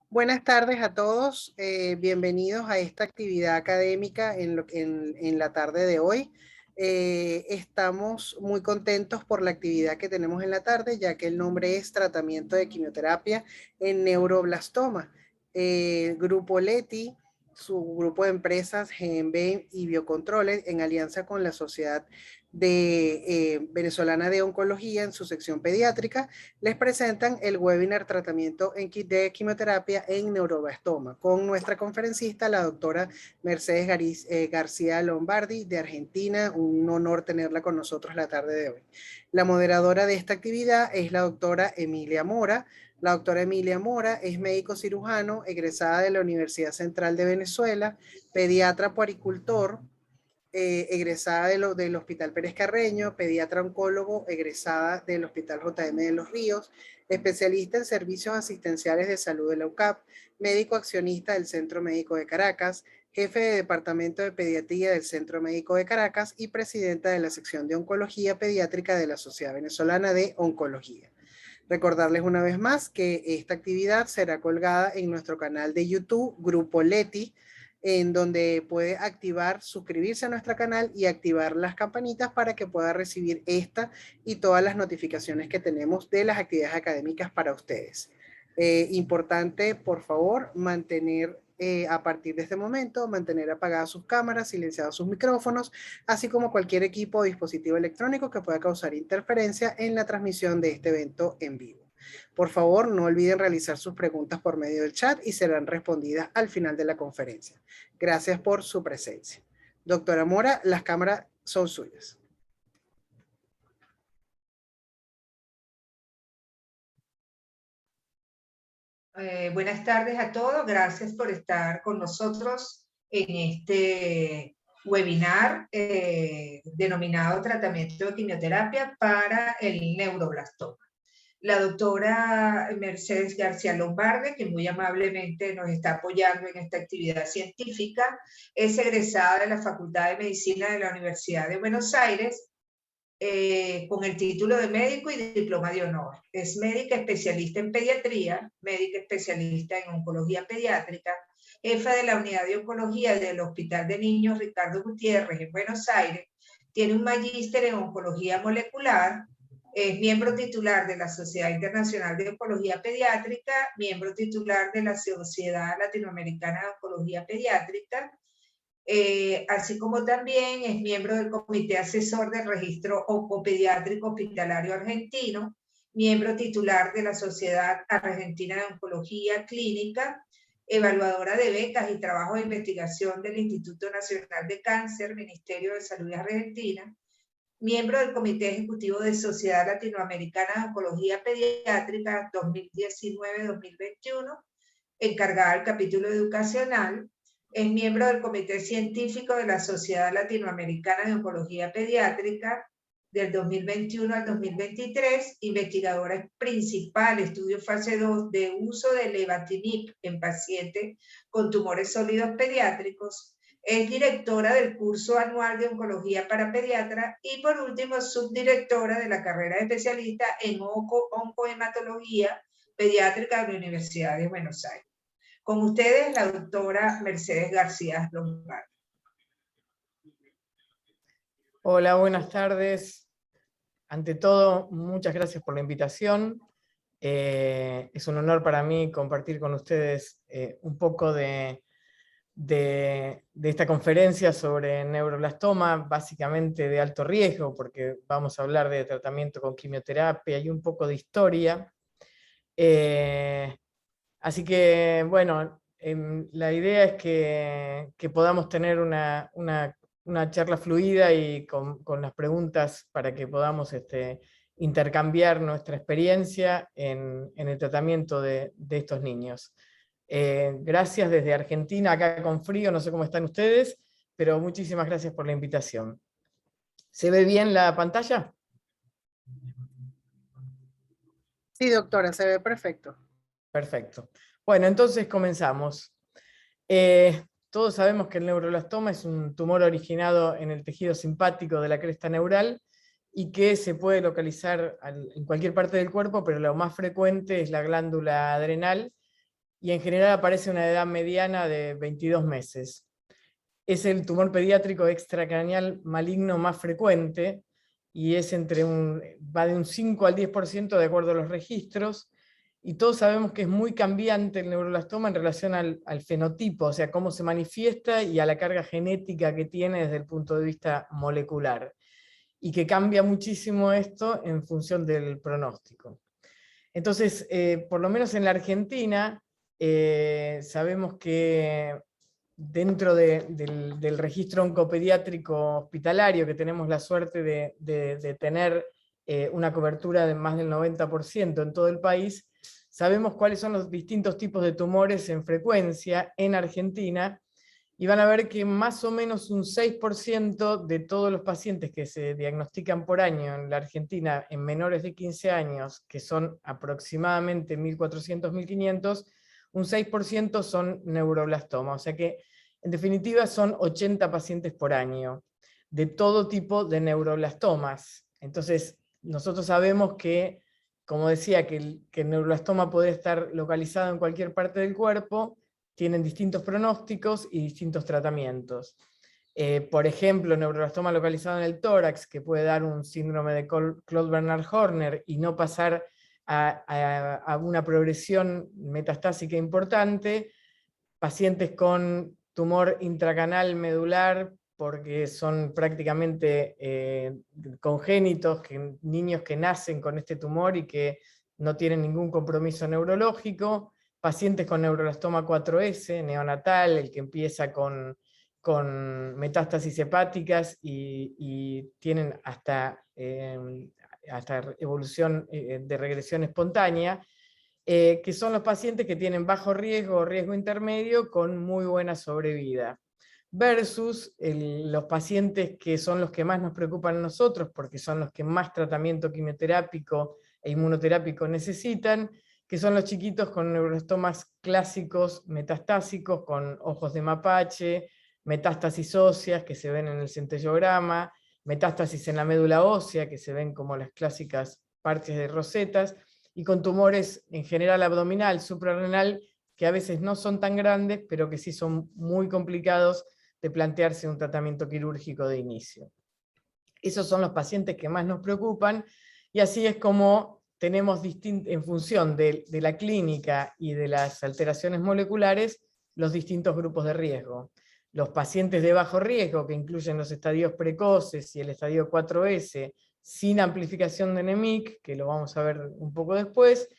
Buenas tardes a todos, bienvenidos a esta actividad académica en la tarde de hoy. Estamos muy contentos por la actividad que tenemos en la tarde, ya que el nombre es Tratamiento de Quimioterapia en Neuroblastoma. Grupo Leti, su grupo de empresas GMB y Biocontroles, en alianza con la Sociedad Venezolana de Oncología en su sección pediátrica, les presentan el webinar Tratamiento de Quimioterapia en Neuroblastoma con nuestra conferencista, la doctora Mercedes García Lombardi de Argentina. Un honor tenerla con nosotros la tarde de hoy. La moderadora de esta actividad es la doctora Emilia Mora. La doctora Emilia Mora es médico cirujano, egresada de la Universidad Central de Venezuela, pediatra puericultor, egresada del Hospital Pérez Carreño, pediatra oncólogo, egresada del Hospital JM de Los Ríos, especialista en servicios asistenciales de salud de la UCAP, médico accionista del Centro Médico de Caracas, jefe de Departamento de Pediatría del Centro Médico de Caracas y presidenta de la sección de Oncología Pediátrica de la Sociedad Venezolana de Oncología. Recordarles una vez más que esta actividad será colgada en nuestro canal de YouTube, Grupo Leti, en donde puede suscribirse a nuestro canal y activar las campanitas para que pueda recibir esta y todas las notificaciones que tenemos de las actividades académicas para ustedes. Importante, por favor, mantener a partir de este momento, mantener apagadas sus cámaras, silenciados sus micrófonos, así como cualquier equipo o dispositivo electrónico que pueda causar interferencia en la transmisión de este evento en vivo. Por favor, no olviden realizar sus preguntas por medio del chat y serán respondidas al final de la conferencia. Gracias por su presencia. Doctora Mora, las cámaras son suyas. Buenas tardes a todos. Gracias por estar con nosotros en este webinar denominado Tratamiento de Quimioterapia para el Neuroblastoma. La doctora Mercedes García Lombardi, que muy amablemente nos está apoyando en esta actividad científica, es egresada de la Facultad de Medicina de la Universidad de Buenos Aires, con el título de médico y diploma de honor. Es médica especialista en pediatría, médica especialista en oncología pediátrica, jefa de la unidad de oncología del Hospital de Niños Ricardo Gutiérrez en Buenos Aires, tiene un magíster en oncología molecular, es miembro titular de la Sociedad Internacional de Oncología Pediátrica, miembro titular de la Sociedad Latinoamericana de Oncología Pediátrica, así como también es miembro del Comité Asesor del Registro Oncopediátrico Hospitalario Argentino, miembro titular de la Sociedad Argentina de Oncología Clínica, evaluadora de becas y trabajo de investigación del Instituto Nacional de Cáncer, Ministerio de Salud de Argentina, miembro del Comité Ejecutivo de Sociedad Latinoamericana de Oncología Pediátrica 2019-2021, encargada del capítulo educacional. Es miembro del Comité Científico de la Sociedad Latinoamericana de Oncología Pediátrica del 2021 al 2023, investigadora principal, estudio fase 2 de uso de levatinib en pacientes con tumores sólidos pediátricos. Es directora del curso anual de oncología para pediatras y por último subdirectora de la carrera de especialista en oncohematología pediátrica de la Universidad de Buenos Aires. Con ustedes, la doctora Mercedes García Lombardi. Hola, buenas tardes. Ante todo, muchas gracias por la invitación. Es un honor para mí compartir con ustedes un poco de esta conferencia sobre neuroblastoma, básicamente de alto riesgo, porque vamos a hablar de tratamiento con quimioterapia y un poco de historia. Así que, bueno, la idea es que podamos tener una charla fluida y con las preguntas para que podamos intercambiar nuestra experiencia en el tratamiento de estos niños. Gracias desde Argentina, acá con frío, no sé cómo están ustedes, pero muchísimas gracias por la invitación. ¿Se ve bien la pantalla? Sí, doctora, se ve perfecto. Perfecto. Bueno, entonces comenzamos. Todos sabemos que el neuroblastoma es un tumor originado en el tejido simpático de la cresta neural y que se puede localizar en cualquier parte del cuerpo, pero lo más frecuente es la glándula adrenal y en general aparece a una edad mediana de 22 meses. Es el tumor pediátrico extracraneal maligno más frecuente y es va de un 5 al 10% de acuerdo a los registros, y todos sabemos que es muy cambiante el neuroblastoma en relación al fenotipo, o sea, cómo se manifiesta y a la carga genética que tiene desde el punto de vista molecular, y que cambia muchísimo esto en función del pronóstico. Entonces, por lo menos en la Argentina, sabemos que dentro del registro oncopediátrico hospitalario, que tenemos la suerte de tener una cobertura de más del 90% en todo el país, sabemos cuáles son los distintos tipos de tumores en frecuencia en Argentina, y van a ver que más o menos un 6% de todos los pacientes que se diagnostican por año en la Argentina en menores de 15 años, que son aproximadamente 1.400, 1.500, un 6% son neuroblastoma, o sea que en definitiva son 80 pacientes por año, de todo tipo de neuroblastomas. Entonces, nosotros sabemos que, como decía, que el neuroblastoma puede estar localizado en cualquier parte del cuerpo, tienen distintos pronósticos y distintos tratamientos. Por ejemplo, neuroblastoma localizado en el tórax, que puede dar un síndrome de Claude-Bernard-Horner y no pasar a una progresión metastásica importante. Pacientes con tumor intracanal medular, porque son prácticamente congénitos, niños que nacen con este tumor y que no tienen ningún compromiso neurológico. Pacientes con neuroblastoma 4S, neonatal, el que empieza con metástasis hepáticas y tienen hasta evolución de regresión espontánea, que son los pacientes que tienen bajo riesgo o riesgo intermedio con muy buena sobrevida, versus los pacientes que son los que más nos preocupan a nosotros, porque son los que más tratamiento quimioterápico e inmunoterápico necesitan, que son los chiquitos con neuroblastomas clásicos metastásicos, con ojos de mapache, metástasis óseas que se ven en el centellograma, metástasis en la médula ósea que se ven como las clásicas parches de rosetas, y con tumores en general abdominal, suprarrenal, que a veces no son tan grandes, pero que sí son muy complicados de plantearse un tratamiento quirúrgico de inicio. Esos son los pacientes que más nos preocupan, y así es como tenemos, en función de la clínica y de las alteraciones moleculares, los distintos grupos de riesgo. Los pacientes de bajo riesgo, que incluyen los estadios precoces y el estadio 4S, sin amplificación de NEMIC, que lo vamos a ver un poco después,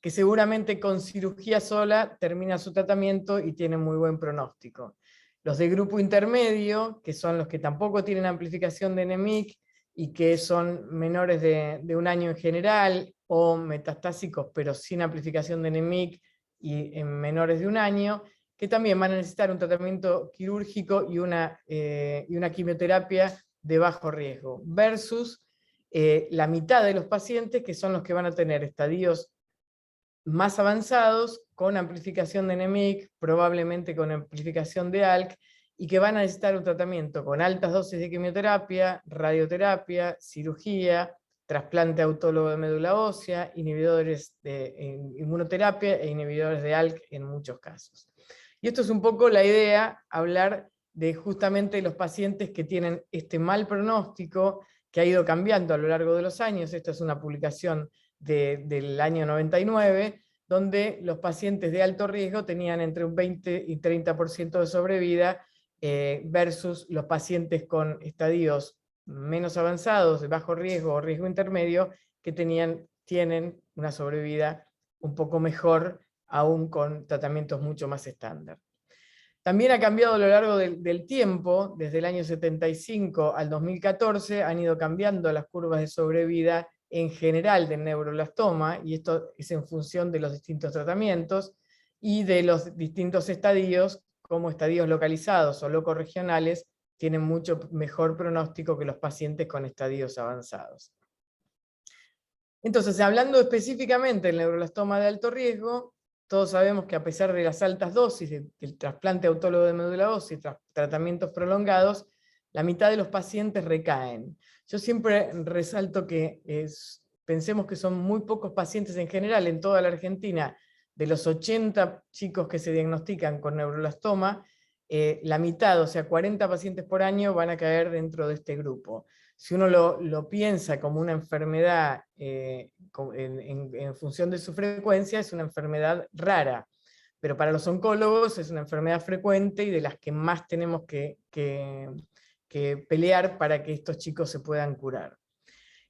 que seguramente con cirugía sola termina su tratamiento y tiene muy buen pronóstico. Los de grupo intermedio, que son los que tampoco tienen amplificación de NEMIC y que son menores de un año en general, o metastásicos pero sin amplificación de NEMIC y en menores de un año, que también van a necesitar un tratamiento quirúrgico y una quimioterapia de bajo riesgo, versus la mitad de los pacientes, que son los que van a tener estadios más avanzados, con amplificación de NEMIC, probablemente con amplificación de ALK, y que van a necesitar un tratamiento con altas dosis de quimioterapia, radioterapia, cirugía, trasplante autólogo de médula ósea, inhibidores de inmunoterapia e inhibidores de ALK en muchos casos. Y esto es un poco la idea, hablar de justamente los pacientes que tienen este mal pronóstico, que ha ido cambiando a lo largo de los años. Esta es una publicación del año 99, donde los pacientes de alto riesgo tenían entre un 20 y 30% de sobrevida, versus los pacientes con estadios menos avanzados, de bajo riesgo o riesgo intermedio, que tienen una sobrevida un poco mejor aún con tratamientos mucho más estándar. También ha cambiado a lo largo del tiempo, desde el año 75 al 2014, han ido cambiando las curvas de sobrevida en general del neuroblastoma, y esto es en función de los distintos tratamientos y de los distintos estadios, como estadios localizados o locorregionales, tienen mucho mejor pronóstico que los pacientes con estadios avanzados. Entonces, hablando específicamente del neuroblastoma de alto riesgo, todos sabemos que a pesar de las altas dosis del trasplante autólogo de médula ósea y tratamientos prolongados, la mitad de los pacientes recaen. Yo siempre resalto que pensemos que son muy pocos pacientes en general en toda la Argentina. De los 80 chicos que se diagnostican con neuroblastoma, la mitad, o sea 40 pacientes por año, van a caer dentro de este grupo. Si uno lo piensa como una enfermedad en función de su frecuencia, es una enfermedad rara, pero para los oncólogos es una enfermedad frecuente y de las que más tenemos que pelear para que estos chicos se puedan curar.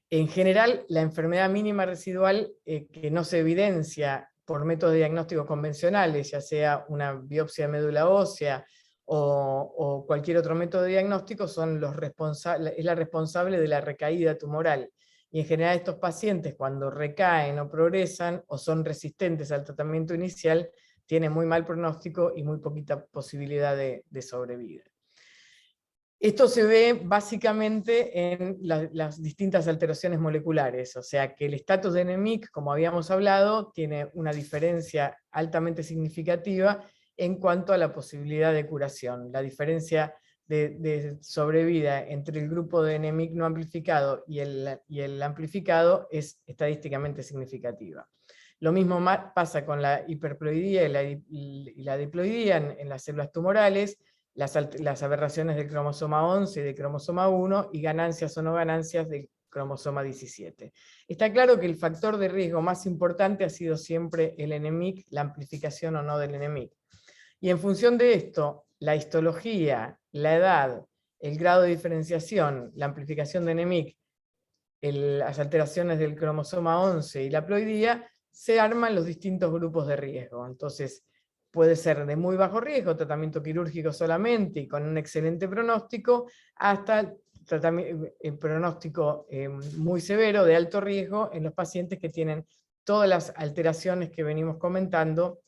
En general, la enfermedad mínima residual que no se evidencia por métodos diagnósticos convencionales, ya sea una biopsia de médula ósea o cualquier otro método de diagnóstico, es la responsable de la recaída tumoral. Y en general estos pacientes, cuando recaen o progresan o son resistentes al tratamiento inicial, tienen muy mal pronóstico y muy poquita posibilidad de sobrevida. Esto se ve básicamente en las distintas alteraciones moleculares, o sea que el estatus de NMIC, como habíamos hablado, tiene una diferencia altamente significativa en cuanto a la posibilidad de curación. La diferencia de sobrevida entre el grupo de NMIC no amplificado y el amplificado es estadísticamente significativa. Lo mismo pasa con la hiperploidía y la diploidía en las células tumorales, las aberraciones del cromosoma 11 y del cromosoma 1, y ganancias o no ganancias del cromosoma 17. Está claro que el factor de riesgo más importante ha sido siempre el NMIC, la amplificación o no del NMIC. Y en función de esto, la histología, la edad, el grado de diferenciación, la amplificación de NMIC, las alteraciones del cromosoma 11 y la ploidía, se arman los distintos grupos de riesgo. Entonces, puede ser de muy bajo riesgo, tratamiento quirúrgico solamente y con un excelente pronóstico, hasta el pronóstico muy severo de alto riesgo en los pacientes que tienen todas las alteraciones que venimos comentando,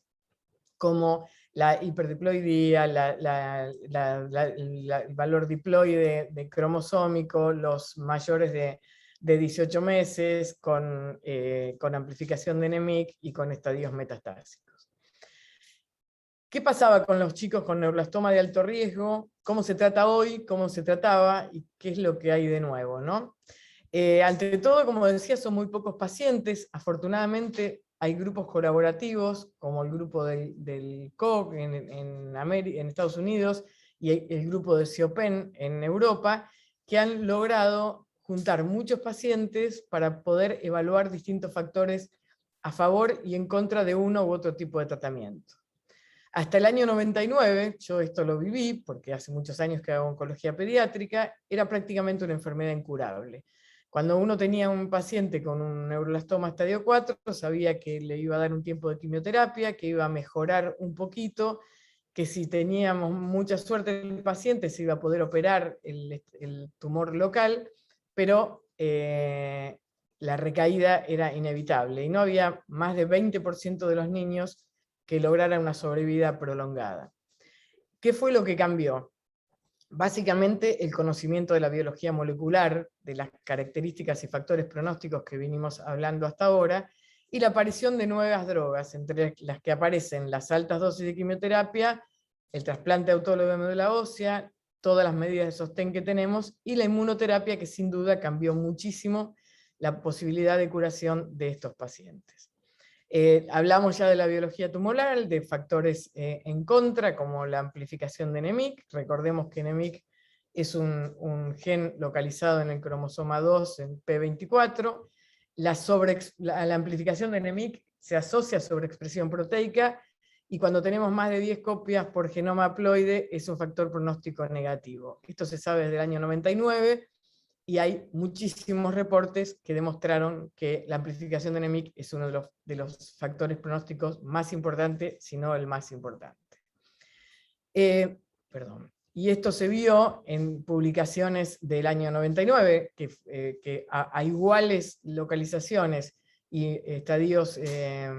como la hiperdiploidía, el valor diploide de cromosómico, los mayores de 18 meses, con amplificación de NMIC y con estadios metastásicos. ¿Qué pasaba con los chicos con neuroblastoma de alto riesgo? ¿Cómo se trata hoy? ¿Cómo se trataba? ¿Y qué es lo que hay de nuevo, ¿no? Ante todo, como decía, son muy pocos pacientes. Afortunadamente hay grupos colaborativos, como el grupo del COG en Estados Unidos y el grupo de CIOPEN en Europa, que han logrado juntar muchos pacientes para poder evaluar distintos factores a favor y en contra de uno u otro tipo de tratamiento. Hasta el año 99, yo esto lo viví, porque hace muchos años que hago oncología pediátrica, era prácticamente una enfermedad incurable. Cuando uno tenía un paciente con un neuroblastoma estadio 4, sabía que le iba a dar un tiempo de quimioterapia, que iba a mejorar un poquito, que si teníamos mucha suerte en el paciente se iba a poder operar el tumor local, pero la recaída era inevitable, y no había más de 20% de los niños que lograran una sobrevida prolongada. ¿Qué fue lo que cambió? Básicamente el conocimiento de la biología molecular, de las características y factores pronósticos que vinimos hablando hasta ahora, y la aparición de nuevas drogas, entre las que aparecen las altas dosis de quimioterapia, el trasplante autólogo de médula ósea, todas las medidas de sostén que tenemos, y la inmunoterapia, que sin duda cambió muchísimo la posibilidad de curación de estos pacientes. Hablamos ya de la biología tumoral, de factores en contra, como la amplificación de NMIC. Recordemos que NMIC es un gen localizado en el cromosoma 2, en P24. La amplificación de NMIC se asocia a sobreexpresión proteica, y cuando tenemos más de 10 copias por genoma haploide es un factor pronóstico negativo. Esto se sabe desde el año 99, y hay muchísimos reportes que demostraron que la amplificación de NEMIC es uno de los factores pronósticos más importantes, si no el más importante. Y esto se vio en publicaciones del año 99, que a iguales localizaciones y estadios de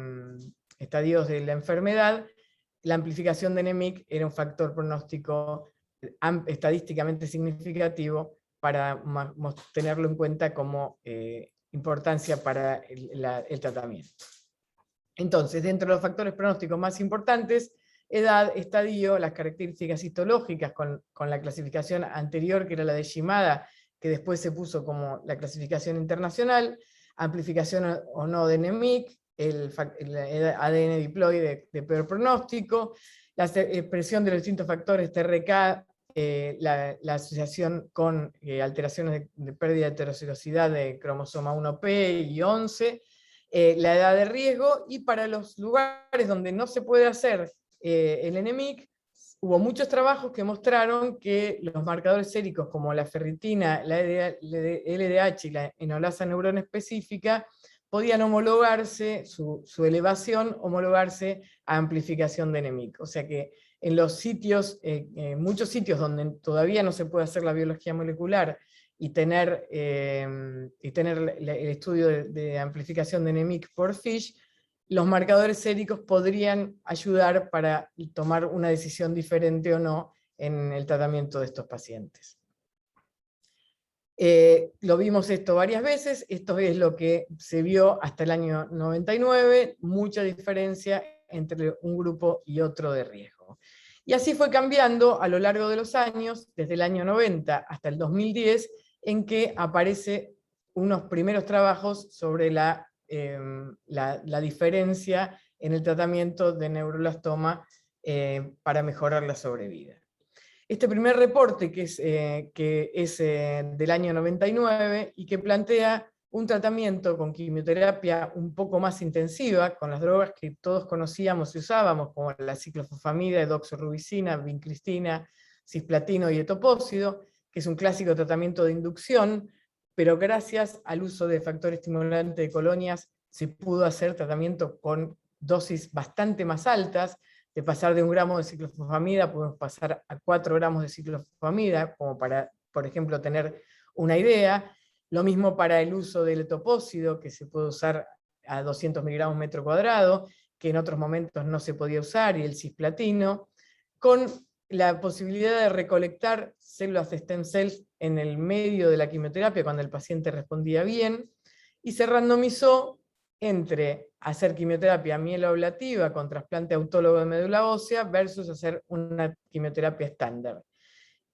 la enfermedad, la amplificación de NEMIC era un factor pronóstico estadísticamente significativo para tenerlo en cuenta como importancia para el tratamiento. Entonces, dentro de los factores pronósticos más importantes, edad, estadio, las características histológicas con la clasificación anterior, que era la de Shimada, que después se puso como la clasificación internacional, amplificación o no de NEMIC, el ADN diploide de peor pronóstico, la expresión de los distintos factores TRK, la asociación con alteraciones de pérdida de heterocigosidad de cromosoma 1P y 11, la edad de riesgo, y para los lugares donde no se puede hacer el NEMIC, hubo muchos trabajos que mostraron que los marcadores séricos como la ferritina, la LDH y la enolasa neurona específica podían homologarse, su elevación homologarse a amplificación de NEMIC. O sea que en los sitios, muchos sitios donde todavía no se puede hacer la biología molecular y tener el estudio de amplificación de NEMIC por FISH, los marcadores séricos podrían ayudar para tomar una decisión diferente o no en el tratamiento de estos pacientes. Lo vimos esto varias veces, esto es lo que se vio hasta el año 99, mucha diferencia entre un grupo y otro de riesgo. Y así fue cambiando a lo largo de los años, desde el año 90 hasta el 2010, en que aparecen unos primeros trabajos sobre la diferencia en el tratamiento de neuroblastoma para mejorar la sobrevida. Este primer reporte, que es del año 99, y que plantea un tratamiento con quimioterapia un poco más intensiva, con las drogas que todos conocíamos y usábamos, como la ciclofosfamida, doxorubicina, vincristina, cisplatino y etopósido, que es un clásico tratamiento de inducción, pero gracias al uso de factor estimulante de colonias se pudo hacer tratamiento con dosis bastante más altas. De pasar de 1 gramo de ciclofosfamida podemos pasar a 4 gramos de ciclofosfamida, como para, por ejemplo, tener una idea. Lo mismo para el uso del etopósido, que se puede usar a 200 miligramos metro cuadrado, que en otros momentos no se podía usar, y el cisplatino, con la posibilidad de recolectar células de stem cells en el medio de la quimioterapia cuando el paciente respondía bien, y se randomizó entre hacer quimioterapia mieloablativa con trasplante autólogo de médula ósea versus hacer una quimioterapia estándar.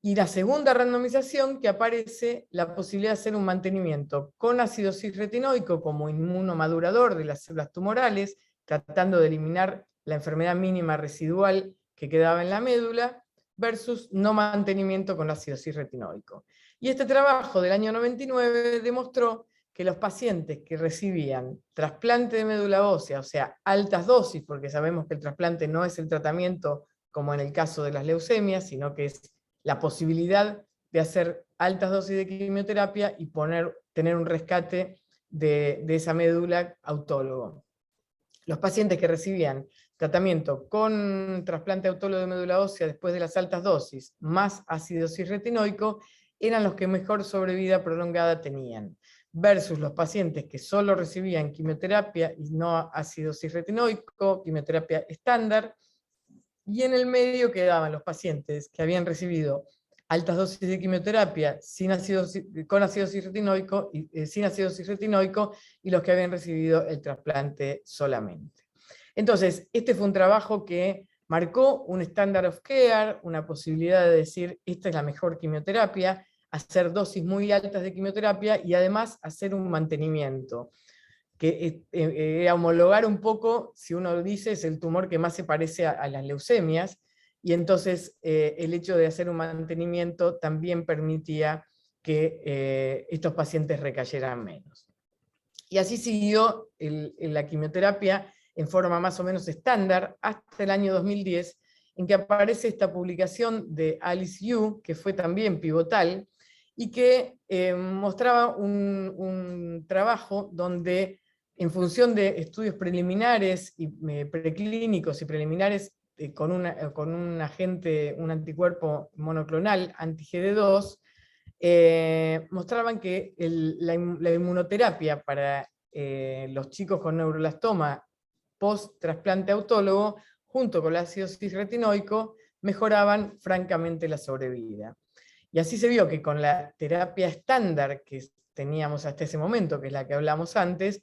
Y la segunda randomización, que aparece la posibilidad de hacer un mantenimiento con ácido cisretinoico como inmunomadurador de las células tumorales, tratando de eliminar la enfermedad mínima residual que quedaba en la médula, versus no mantenimiento con ácido cisretinoico. Y este trabajo del año 99 demostró que los pacientes que recibían trasplante de médula ósea, o sea, altas dosis, porque sabemos que el trasplante no es el tratamiento como en el caso de las leucemias, sino que es la posibilidad de hacer altas dosis de quimioterapia y tener un rescate de esa médula autólogo. Los pacientes que recibían tratamiento con trasplante autólogo de médula ósea después de las altas dosis, más ácido cisretinoico, eran los que mejor sobrevida prolongada tenían, versus los pacientes que solo recibían quimioterapia y no ácido cisretinoico, quimioterapia estándar, y en el medio quedaban los pacientes que habían recibido altas dosis de quimioterapia con ácido cisretinoico y sin ácido cisretinoico, y los que habían recibido el trasplante solamente. Entonces, este fue un trabajo que marcó un standard of care, una posibilidad de decir, esta es la mejor quimioterapia, hacer dosis muy altas de quimioterapia y además hacer un mantenimiento, que era homologar un poco, si uno dice, es el tumor que más se parece a las leucemias, y entonces el hecho de hacer un mantenimiento también permitía que estos pacientes recayeran menos. Y así siguió la quimioterapia en forma más o menos estándar hasta el año 2010, en que aparece esta publicación de Alice Yu, que fue también pivotal, y que mostraba un trabajo donde, en función de estudios preliminares y preclínicos y preliminares con un agente, un anticuerpo monoclonal anti-GD2, mostraban que la inmunoterapia para los chicos con neuroblastoma post-trasplante autólogo, junto con el ácido cisretinoico, mejoraban francamente la sobrevida. Y así se vio que con la terapia estándar que teníamos hasta ese momento, que es la que hablamos antes,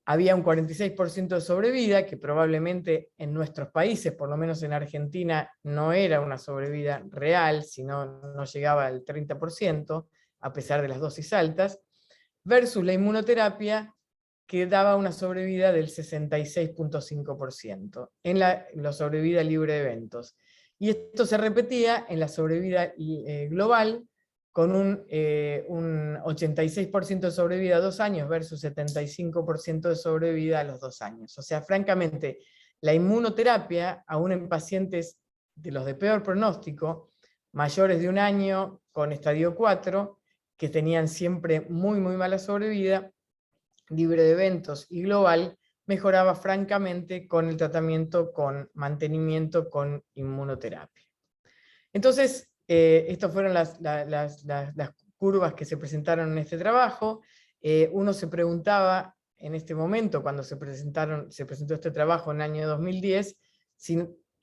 había un 46% de sobrevida, que probablemente en nuestros países, por lo menos en Argentina, no era una sobrevida real, sino no llegaba al 30%, a pesar de las dosis altas, versus la inmunoterapia, que daba una sobrevida del 66.5% en la sobrevida libre de eventos. Y esto se repetía en la sobrevida global, con un 86% de sobrevida a 2 años versus 75% de sobrevida a los 2 años. O sea, francamente, la inmunoterapia, aún en pacientes de los de peor pronóstico, mayores de 1 año con estadio 4, que tenían siempre muy mala sobrevida, libre de eventos y global, mejoraba francamente con el tratamiento con mantenimiento con inmunoterapia. Entonces, estas fueron las curvas que se presentaron en este trabajo. Uno se preguntaba en este momento, cuando se presentó este trabajo en el año 2010,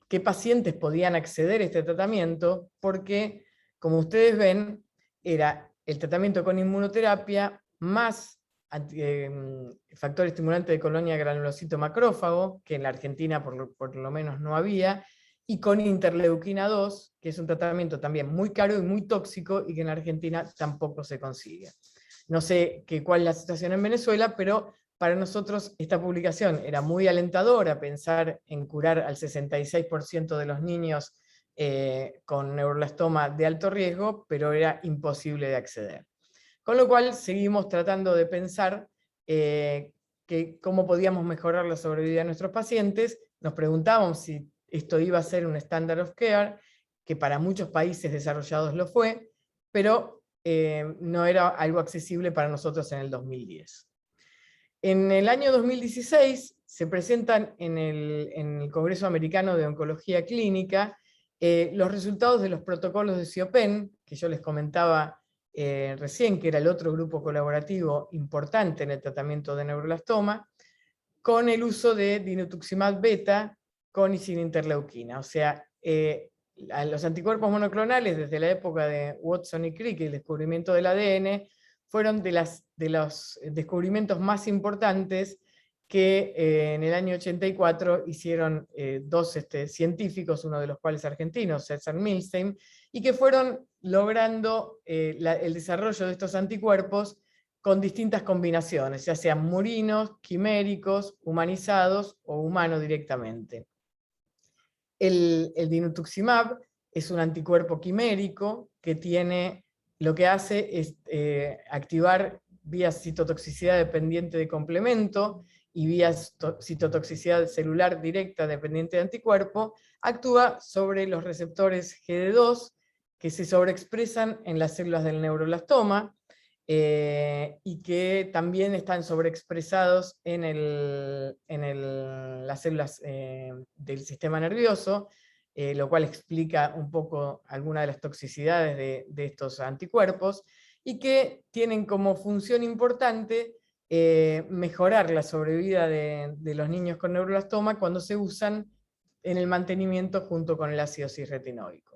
qué pacientes podían acceder a este tratamiento, porque, como ustedes ven, era el tratamiento con inmunoterapia más factor estimulante de colonia granulocito macrófago, que en la Argentina por lo menos no había, y con interleuquina 2, que es un tratamiento también muy caro y muy tóxico, y que en Argentina tampoco se consigue. No sé cuál es la situación en Venezuela, pero para nosotros esta publicación era muy alentadora, pensar en curar al 66% de los niños con neuroblastoma de alto riesgo, pero era imposible de acceder. Con lo cual seguimos tratando de pensar cómo podíamos mejorar la sobrevida de nuestros pacientes. Nos preguntábamos si esto iba a ser un standard of care, que para muchos países desarrollados lo fue, pero no era algo accesible para nosotros en el 2010. En el año 2016 se presentan en el Congreso Americano de Oncología Clínica los resultados de los protocolos de CIOPEN, que yo les comentaba recién, que era el otro grupo colaborativo importante en el tratamiento de neuroblastoma, con el uso de dinutuximab beta con y sin interleuquina. O sea, los anticuerpos monoclonales desde la época de Watson y Crick y el descubrimiento del ADN fueron de los descubrimientos más importantes que en el año 84 hicieron dos científicos, uno de los cuales argentinos, César Milstein, y que fueron logrando el desarrollo de estos anticuerpos con distintas combinaciones, ya sean murinos, quiméricos, humanizados o humanos directamente. El dinutuximab es un anticuerpo quimérico que lo que hace es activar vía citotoxicidad dependiente de complemento y vía citotoxicidad celular directa dependiente de anticuerpo, actúa sobre los receptores GD2 que se sobreexpresan en las células del neuroblastoma, y que también están sobreexpresados en las células del sistema nervioso, lo cual explica un poco algunas de las toxicidades de estos anticuerpos, y que tienen como función importante mejorar la sobrevida de los niños con neuroblastoma cuando se usan en el mantenimiento junto con el ácido cisretinoico.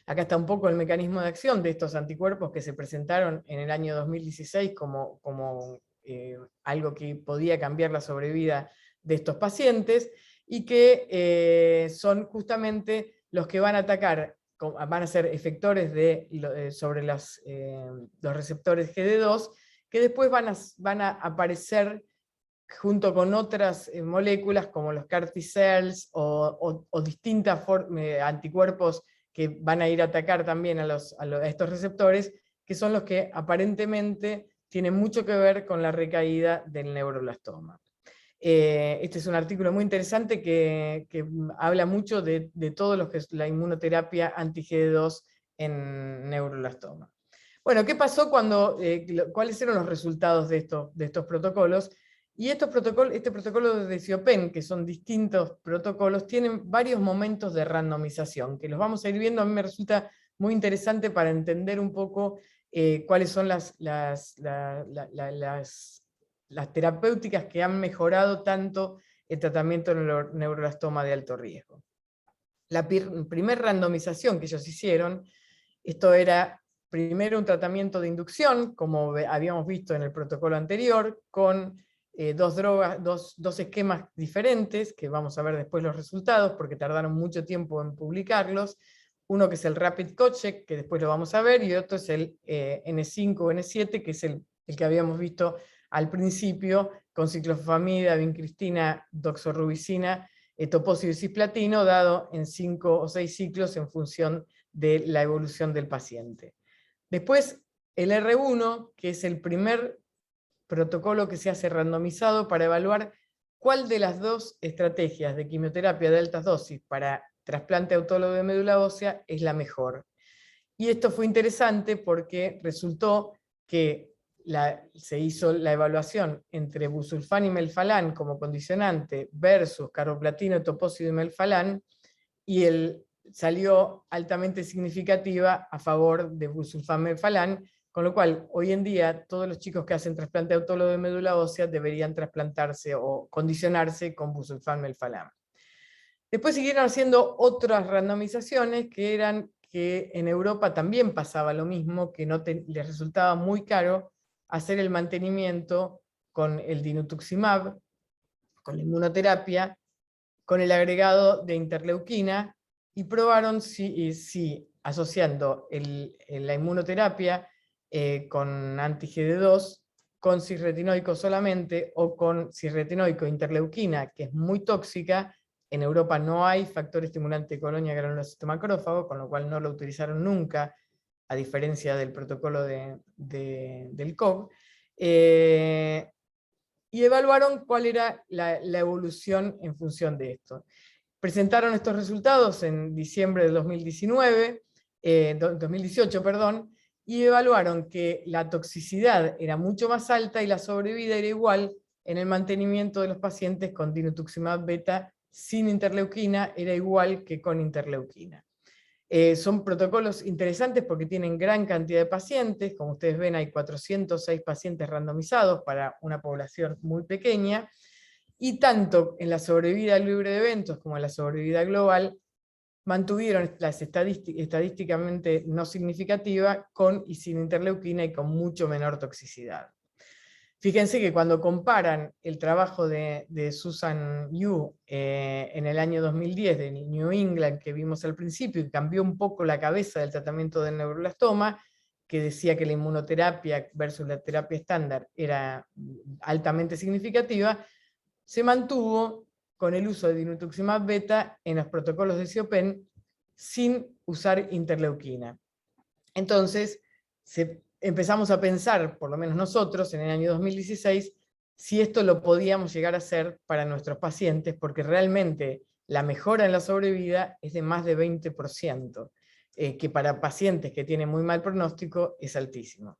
Acá está un poco el mecanismo de acción de estos anticuerpos que se presentaron en el año 2016 como algo que podía cambiar la sobrevida de estos pacientes, y que son justamente los que van a atacar, van a ser efectores sobre los receptores GD2, que después van a aparecer junto con otras moléculas como los CAR T-cells o distintas anticuerpos que van a ir a atacar también a estos receptores, que son los que aparentemente tienen mucho que ver con la recaída del neuroblastoma. Este es un artículo muy interesante que habla mucho de todo lo que es la inmunoterapia anti-GD2 en neuroblastoma. Bueno, ¿qué pasó cuando, cuáles eran los resultados de estos protocolos? Y este protocolo de CIOPEN, que son distintos protocolos, tienen varios momentos de randomización, que los vamos a ir viendo. A mí me resulta muy interesante para entender un poco cuáles son las terapéuticas que han mejorado tanto el tratamiento del neuroblastoma de alto riesgo. La primera randomización que ellos hicieron, esto era primero un tratamiento de inducción, como habíamos visto en el protocolo anterior, con dos esquemas diferentes, que vamos a ver después los resultados, porque tardaron mucho tiempo en publicarlos. Uno que es el Rapid Kochek, que después lo vamos a ver, y otro es el N5 o N7, que es el que habíamos visto al principio, con ciclofosfamida, vincristina, doxorubicina, topocio y cisplatino, dado en 5 o 6 ciclos en función de la evolución del paciente. Después, el R1, que es el primer protocolo que se hace randomizado para evaluar cuál de las dos estrategias de quimioterapia de altas dosis para trasplante autólogo de médula ósea es la mejor. Y esto fue interesante porque resultó que se hizo la evaluación entre busulfán y melfalán como condicionante versus carboplatino, topósido y melfalán, y salió altamente significativa a favor de busulfán melfalán, con lo cual hoy en día todos los chicos que hacen trasplante autólogo de médula ósea deberían trasplantarse o condicionarse con busulfán melfalán. Después siguieron haciendo otras randomizaciones que eran que en Europa también pasaba lo mismo, que les resultaba muy caro hacer el mantenimiento con el dinutuximab, con la inmunoterapia, con el agregado de interleuquina, y probaron si asociando la inmunoterapia con anti-GD2, con cisretinoico solamente, o con cisretinoico interleuquina, que es muy tóxica. En Europa no hay factor estimulante de colonia granulocito macrófago, con lo cual no lo utilizaron nunca, a diferencia del protocolo del COG. Y evaluaron cuál era la evolución en función de esto. Presentaron estos resultados en diciembre de 2018, perdón, y evaluaron que la toxicidad era mucho más alta y la sobrevida era igual en el mantenimiento de los pacientes con dinutuximab beta sin interleuquina, era igual que con interleuquina. Son protocolos interesantes porque tienen gran cantidad de pacientes. Como ustedes ven, hay 406 pacientes randomizados para una población muy pequeña, y tanto en la sobrevida libre de eventos como en la sobrevida global mantuvieron las estadísticamente no significativa con y sin interleuquina y con mucho menor toxicidad. Fíjense que cuando comparan el trabajo de Susan Yu en el año 2010 de New England, que vimos al principio, y cambió un poco la cabeza del tratamiento del neuroblastoma, que decía que la inmunoterapia versus la terapia estándar era altamente significativa, se mantuvo con el uso de dinutuximab beta en los protocolos de CIOPEN sin usar interleuquina. Entonces, empezamos a pensar, por lo menos nosotros, en el año 2016, si esto lo podíamos llegar a hacer para nuestros pacientes, porque realmente la mejora en la sobrevida es de más de 20%, que para pacientes que tienen muy mal pronóstico es altísimo.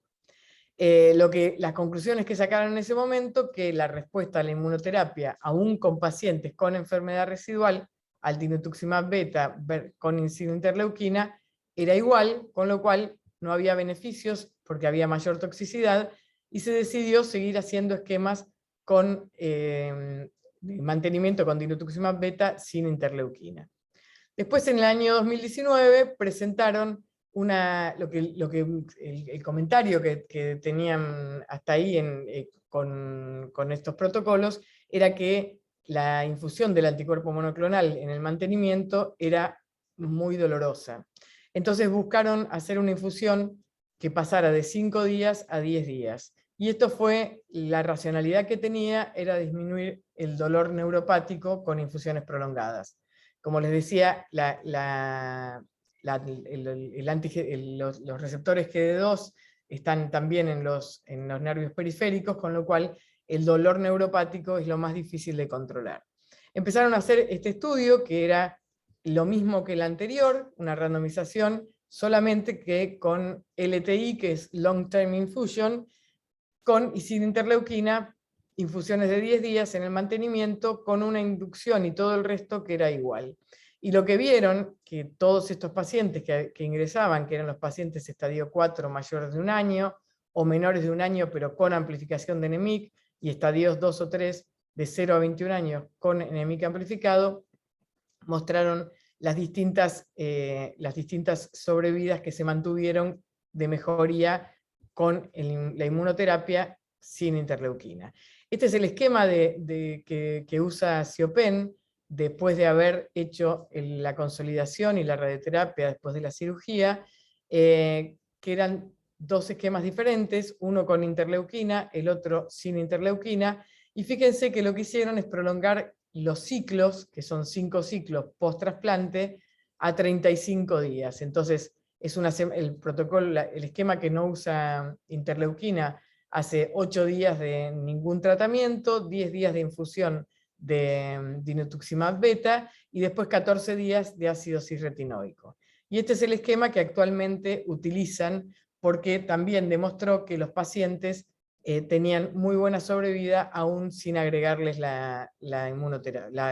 Las conclusiones que sacaron en ese momento, que la respuesta a la inmunoterapia, aún con pacientes con enfermedad residual, al dinutuximab beta con interleuquina, era igual, con lo cual no había beneficios porque había mayor toxicidad, y se decidió seguir haciendo esquemas con mantenimiento con dinutuximab beta sin interleuquina. Después, en el año 2019, presentaron el comentario que tenían hasta ahí con estos protocolos, era que la infusión del anticuerpo monoclonal en el mantenimiento era muy dolorosa. Entonces buscaron hacer una infusión que pasara de 5 días a 10 días. Y esto fue, la racionalidad que tenía era disminuir el dolor neuropático con infusiones prolongadas. Como les decía, los receptores GD2 están también en los nervios periféricos, con lo cual el dolor neuropático es lo más difícil de controlar. Empezaron a hacer este estudio, que era lo mismo que el anterior, una randomización solamente que con LTI, que es Long Term Infusion, con y sin interleuquina, infusiones de 10 días en el mantenimiento, con una inducción y todo el resto que era igual. Y lo que vieron, que todos estos pacientes que ingresaban, que eran los pacientes estadio 4 mayores de 1 año, o menores de 1 año, pero con amplificación de NEMIC, y estadios 2 o 3 de 0 a 21 años con NEMIC amplificado, mostraron las distintas sobrevidas que se mantuvieron de mejoría con la inmunoterapia sin interleuquina. Este es el esquema que usa Siopen después de haber hecho la consolidación y la radioterapia después de la cirugía, que eran 2 esquemas diferentes, uno con interleuquina, el otro sin interleuquina, y fíjense que lo que hicieron es prolongar los ciclos, que son 5 ciclos post-trasplante, a 35 días. Entonces, el protocolo, el esquema que no usa interleuquina, hace 8 días de ningún tratamiento, 10 días de infusión de dinutuximab beta, y después 14 días de ácido cisretinoico. Y este es el esquema que actualmente utilizan, porque también demostró que los pacientes tenían muy buena sobrevida aún sin agregarles la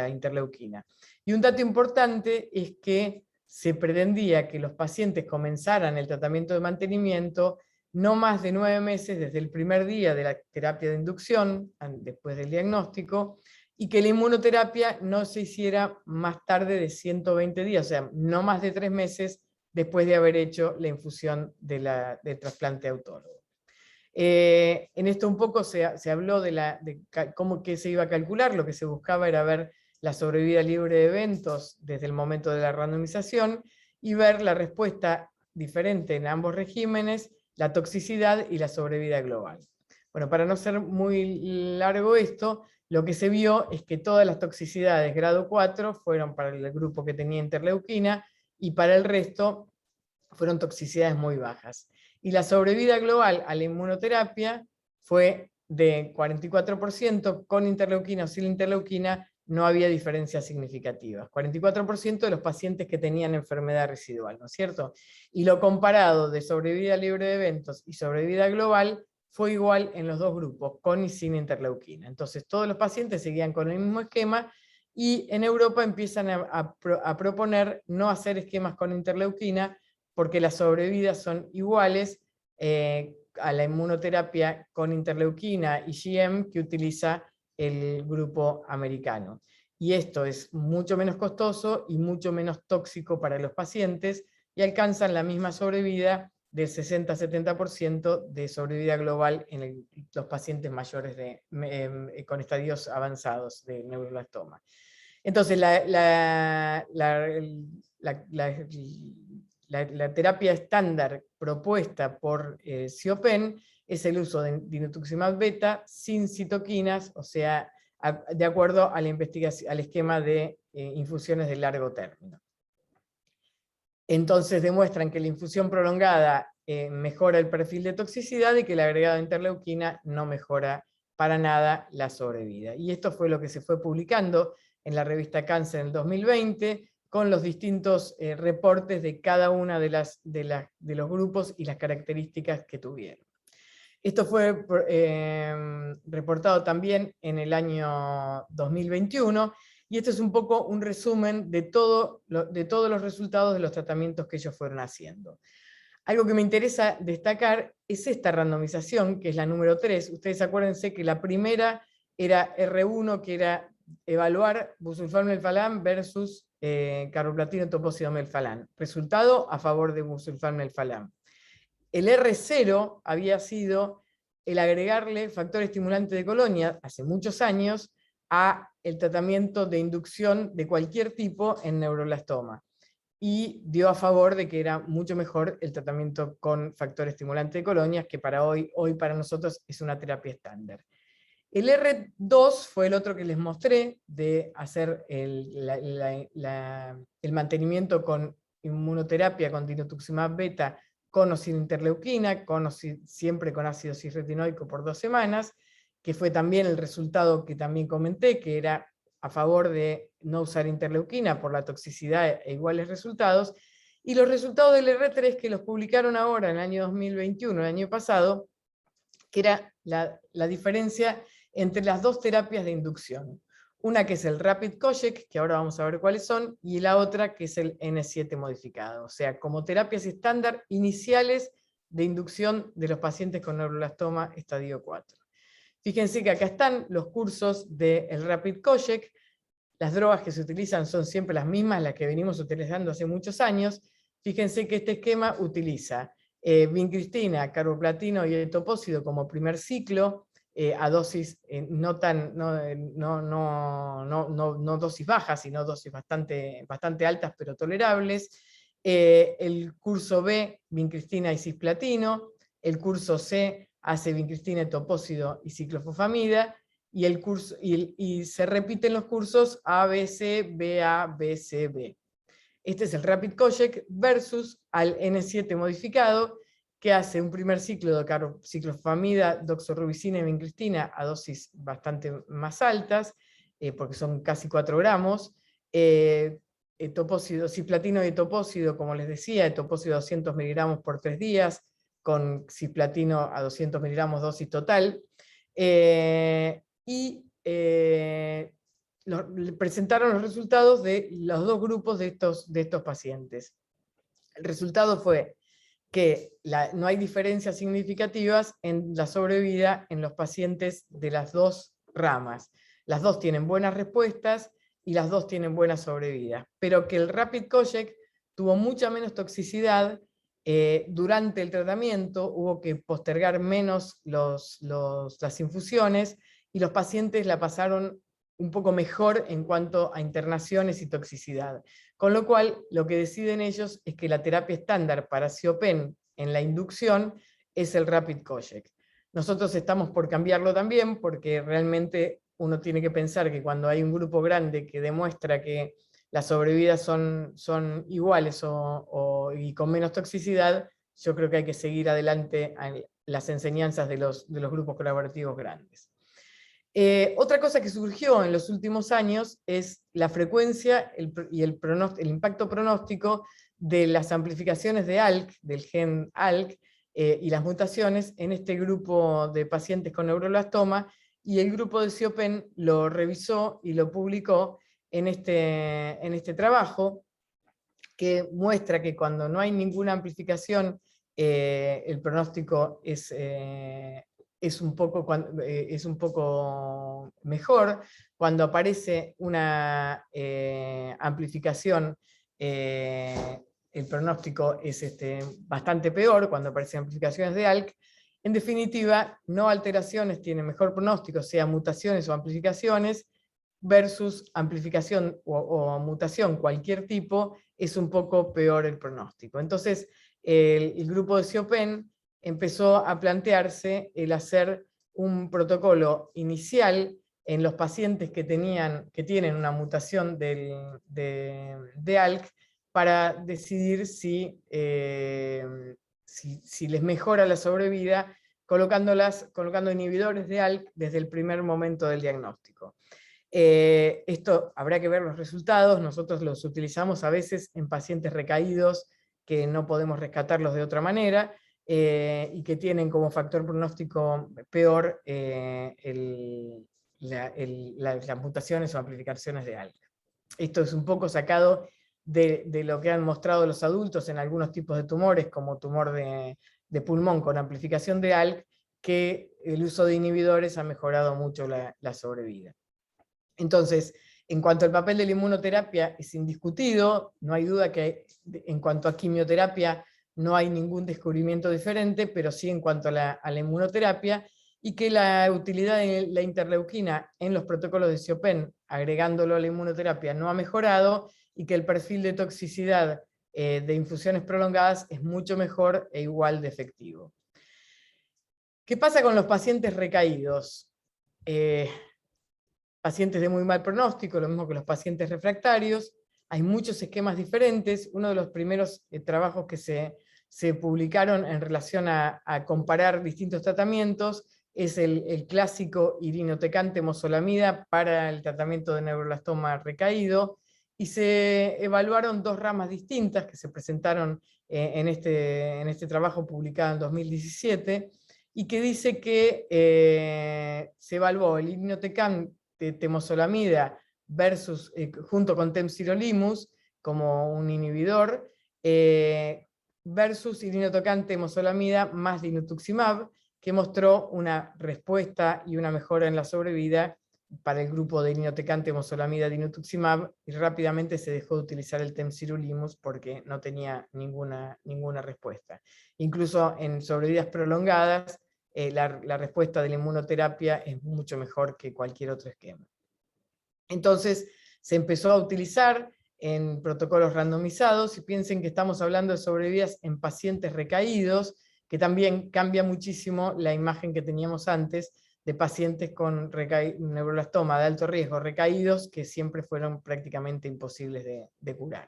interleuquina. Y un dato importante es que se pretendía que los pacientes comenzaran el tratamiento de mantenimiento no más de 9 meses desde el primer día de la terapia de inducción, después del diagnóstico, y que la inmunoterapia no se hiciera más tarde de 120 días, o sea, no más de 3 meses después de haber hecho la infusión del trasplante autólogo. En esto un poco se habló de cómo que se iba a calcular. Lo que se buscaba era ver la sobrevida libre de eventos desde el momento de la randomización y ver la respuesta diferente en ambos regímenes, la toxicidad y la sobrevida global. Bueno, para no ser muy largo esto, lo que se vio es que todas las toxicidades grado 4 fueron para el grupo que tenía interleuquina, y para el resto fueron toxicidades muy bajas. Y la sobrevida global a la inmunoterapia fue de 44%, con interleuquina o sin interleuquina no había diferencias significativas. 44% de los pacientes que tenían enfermedad residual, ¿no es cierto? Y lo comparado de sobrevida libre de eventos y sobrevida global fue igual en los dos grupos, con y sin interleuquina. Entonces todos los pacientes seguían con el mismo esquema, y en Europa empiezan a proponer no hacer esquemas con interleuquina, porque las sobrevidas son iguales a la inmunoterapia con interleuquina y IgM que utiliza el grupo americano. Y esto es mucho menos costoso y mucho menos tóxico para los pacientes, y alcanzan la misma sobrevida del 60-70% de sobrevida global en los pacientes mayores con estadios avanzados de neuroblastoma. Entonces, la terapia estándar propuesta por Siopen es el uso de dinutuximab beta sin citoquinas, o sea, de acuerdo a la investigación, al esquema de infusiones de largo término. Entonces demuestran que la infusión prolongada mejora el perfil de toxicidad, y que el agregado de interleuquina no mejora para nada la sobrevida. Y esto fue lo que se fue publicando en la revista Cancer en el 2020, con los distintos reportes de cada una de los grupos y las características que tuvieron. Esto fue reportado también en el año 2021, y este es un poco un resumen de todos los resultados de los tratamientos que ellos fueron haciendo. Algo que me interesa destacar es esta randomización, que es la número 3. Ustedes acuérdense que la primera era R1, que era evaluar busulfan-melphalan versus carboplatino topoisomelphalan. Resultado a favor de busulfan-melphalan. El R0 había sido el agregarle factor estimulante de colonia hace muchos años a el tratamiento de inducción de cualquier tipo en neuroblastoma, y dio a favor de que era mucho mejor el tratamiento con factor estimulante de colonias, que hoy para nosotros es una terapia estándar. El R2 fue el otro que les mostré, de hacer el mantenimiento con inmunoterapia con dinutuximab beta con o sin interleuquina, siempre con ácido cisretinoico por 2 semanas, que fue también el resultado que también comenté, que era a favor de no usar interleuquina por la toxicidad e iguales resultados. Y los resultados del R3 que los publicaron ahora, en el año 2021, el año pasado, que era la diferencia entre las dos terapias de inducción. Una que es el Rapid Kochek, que ahora vamos a ver cuáles son, y la otra que es el N7 modificado. O sea, como terapias estándar iniciales de inducción de los pacientes con neuroblastoma estadio 4. Fíjense que acá están los cursos del Rapid Kochek. Las drogas que se utilizan son siempre las mismas, las que venimos utilizando hace muchos años. Fíjense que este esquema utiliza vincristina, carboplatino y etopósido como primer ciclo, a dosis no dosis bajas, sino dosis bastante altas pero tolerables. El curso B, vincristina y cisplatino. El curso C hace vincristina, etopósido y ciclofosfamida. Y, y se repiten los cursos A, B, C, B, A, B, C, B. Este es el Rapid Kochek versus al N7 modificado, que hace un primer ciclo de ciclofosfamida, doxorubicina y vincristina a dosis bastante más altas, porque son casi 4 gramos, etopósido, cisplatino y etopósido, como les decía, etopósido a 200 miligramos por 3 días, con cisplatino a 200 miligramos dosis total, presentaron los resultados de los dos grupos de estos pacientes. El resultado fue que no hay diferencias significativas en la sobrevida en los pacientes de las dos ramas. Las dos tienen buenas respuestas y las dos tienen buena sobrevida, pero que el Rapid Kochek tuvo mucha menos toxicidad. Durante el tratamiento hubo que postergar menos las infusiones y los pacientes la pasaron un poco mejor en cuanto a internaciones y toxicidad. Con lo cual, lo que deciden ellos es que la terapia estándar para COPEN en la inducción es el Rapid Kochek. Nosotros estamos por cambiarlo también, porque realmente uno tiene que pensar que cuando hay un grupo grande que demuestra que las sobrevidas son iguales y con menos toxicidad, yo creo que hay que seguir adelante en las enseñanzas de los grupos colaborativos grandes. Otra cosa que surgió en los últimos años es la frecuencia y el impacto pronóstico de las amplificaciones de ALK, del gen ALK, y las mutaciones en este grupo de pacientes con neuroblastoma, y el grupo de COPEN lo revisó y lo publicó en este trabajo, que muestra que cuando no hay ninguna amplificación, el pronóstico es un poco mejor. Cuando aparece una amplificación, el pronóstico es bastante peor, cuando aparecen amplificaciones de ALK. En definitiva, no alteraciones tienen mejor pronóstico, sea mutaciones o amplificaciones, versus amplificación o mutación cualquier tipo, es un poco peor el pronóstico. Entonces, el grupo de COPEN empezó a plantearse el hacer un protocolo inicial en los pacientes que tienen una mutación de ALK, para decidir si les mejora la sobrevida, colocando inhibidores de ALK desde el primer momento del diagnóstico. Esto habrá que ver los resultados. Nosotros los utilizamos a veces en pacientes recaídos que no podemos rescatarlos de otra manera, y que tienen como factor pronóstico peor las mutaciones o amplificaciones de ALK. Esto es un poco sacado de lo que han mostrado los adultos en algunos tipos de tumores, como tumor de pulmón con amplificación de ALK, que el uso de inhibidores ha mejorado mucho la sobrevida. Entonces, en cuanto al papel de la inmunoterapia, es indiscutido, no hay duda que en cuanto a quimioterapia no hay ningún descubrimiento diferente, pero sí en cuanto a la inmunoterapia, y que la utilidad de la interleuquina en los protocolos de COPEN, agregándolo a la inmunoterapia, no ha mejorado, y que el perfil de toxicidad de infusiones prolongadas es mucho mejor e igual de efectivo. ¿Qué pasa con los pacientes recaídos? Pacientes de muy mal pronóstico, lo mismo que los pacientes refractarios. Hay muchos esquemas diferentes. Uno de los primeros trabajos que se publicaron en relación a comparar distintos tratamientos es el clásico irinotecante mozolamida para el tratamiento de neuroblastoma recaído, y se evaluaron dos ramas distintas que se presentaron en este trabajo publicado en 2017, y que dice que se evaluó el irinotecan de temosolamida versus, junto con temsirolimus como un inhibidor, versus irinotecan temosolamida más dinutuximab, que mostró una respuesta y una mejora en la sobrevida para el grupo de irinotecan temosolamida dinutuximab, y rápidamente se dejó de utilizar el temsirolimus porque no tenía ninguna respuesta. Incluso en sobrevidas prolongadas, la respuesta de la inmunoterapia es mucho mejor que cualquier otro esquema. Entonces se empezó a utilizar en protocolos randomizados, y piensen que estamos hablando de sobrevidas en pacientes recaídos, que también cambia muchísimo la imagen que teníamos antes de pacientes con neuroblastoma de alto riesgo recaídos, que siempre fueron prácticamente imposibles de curar.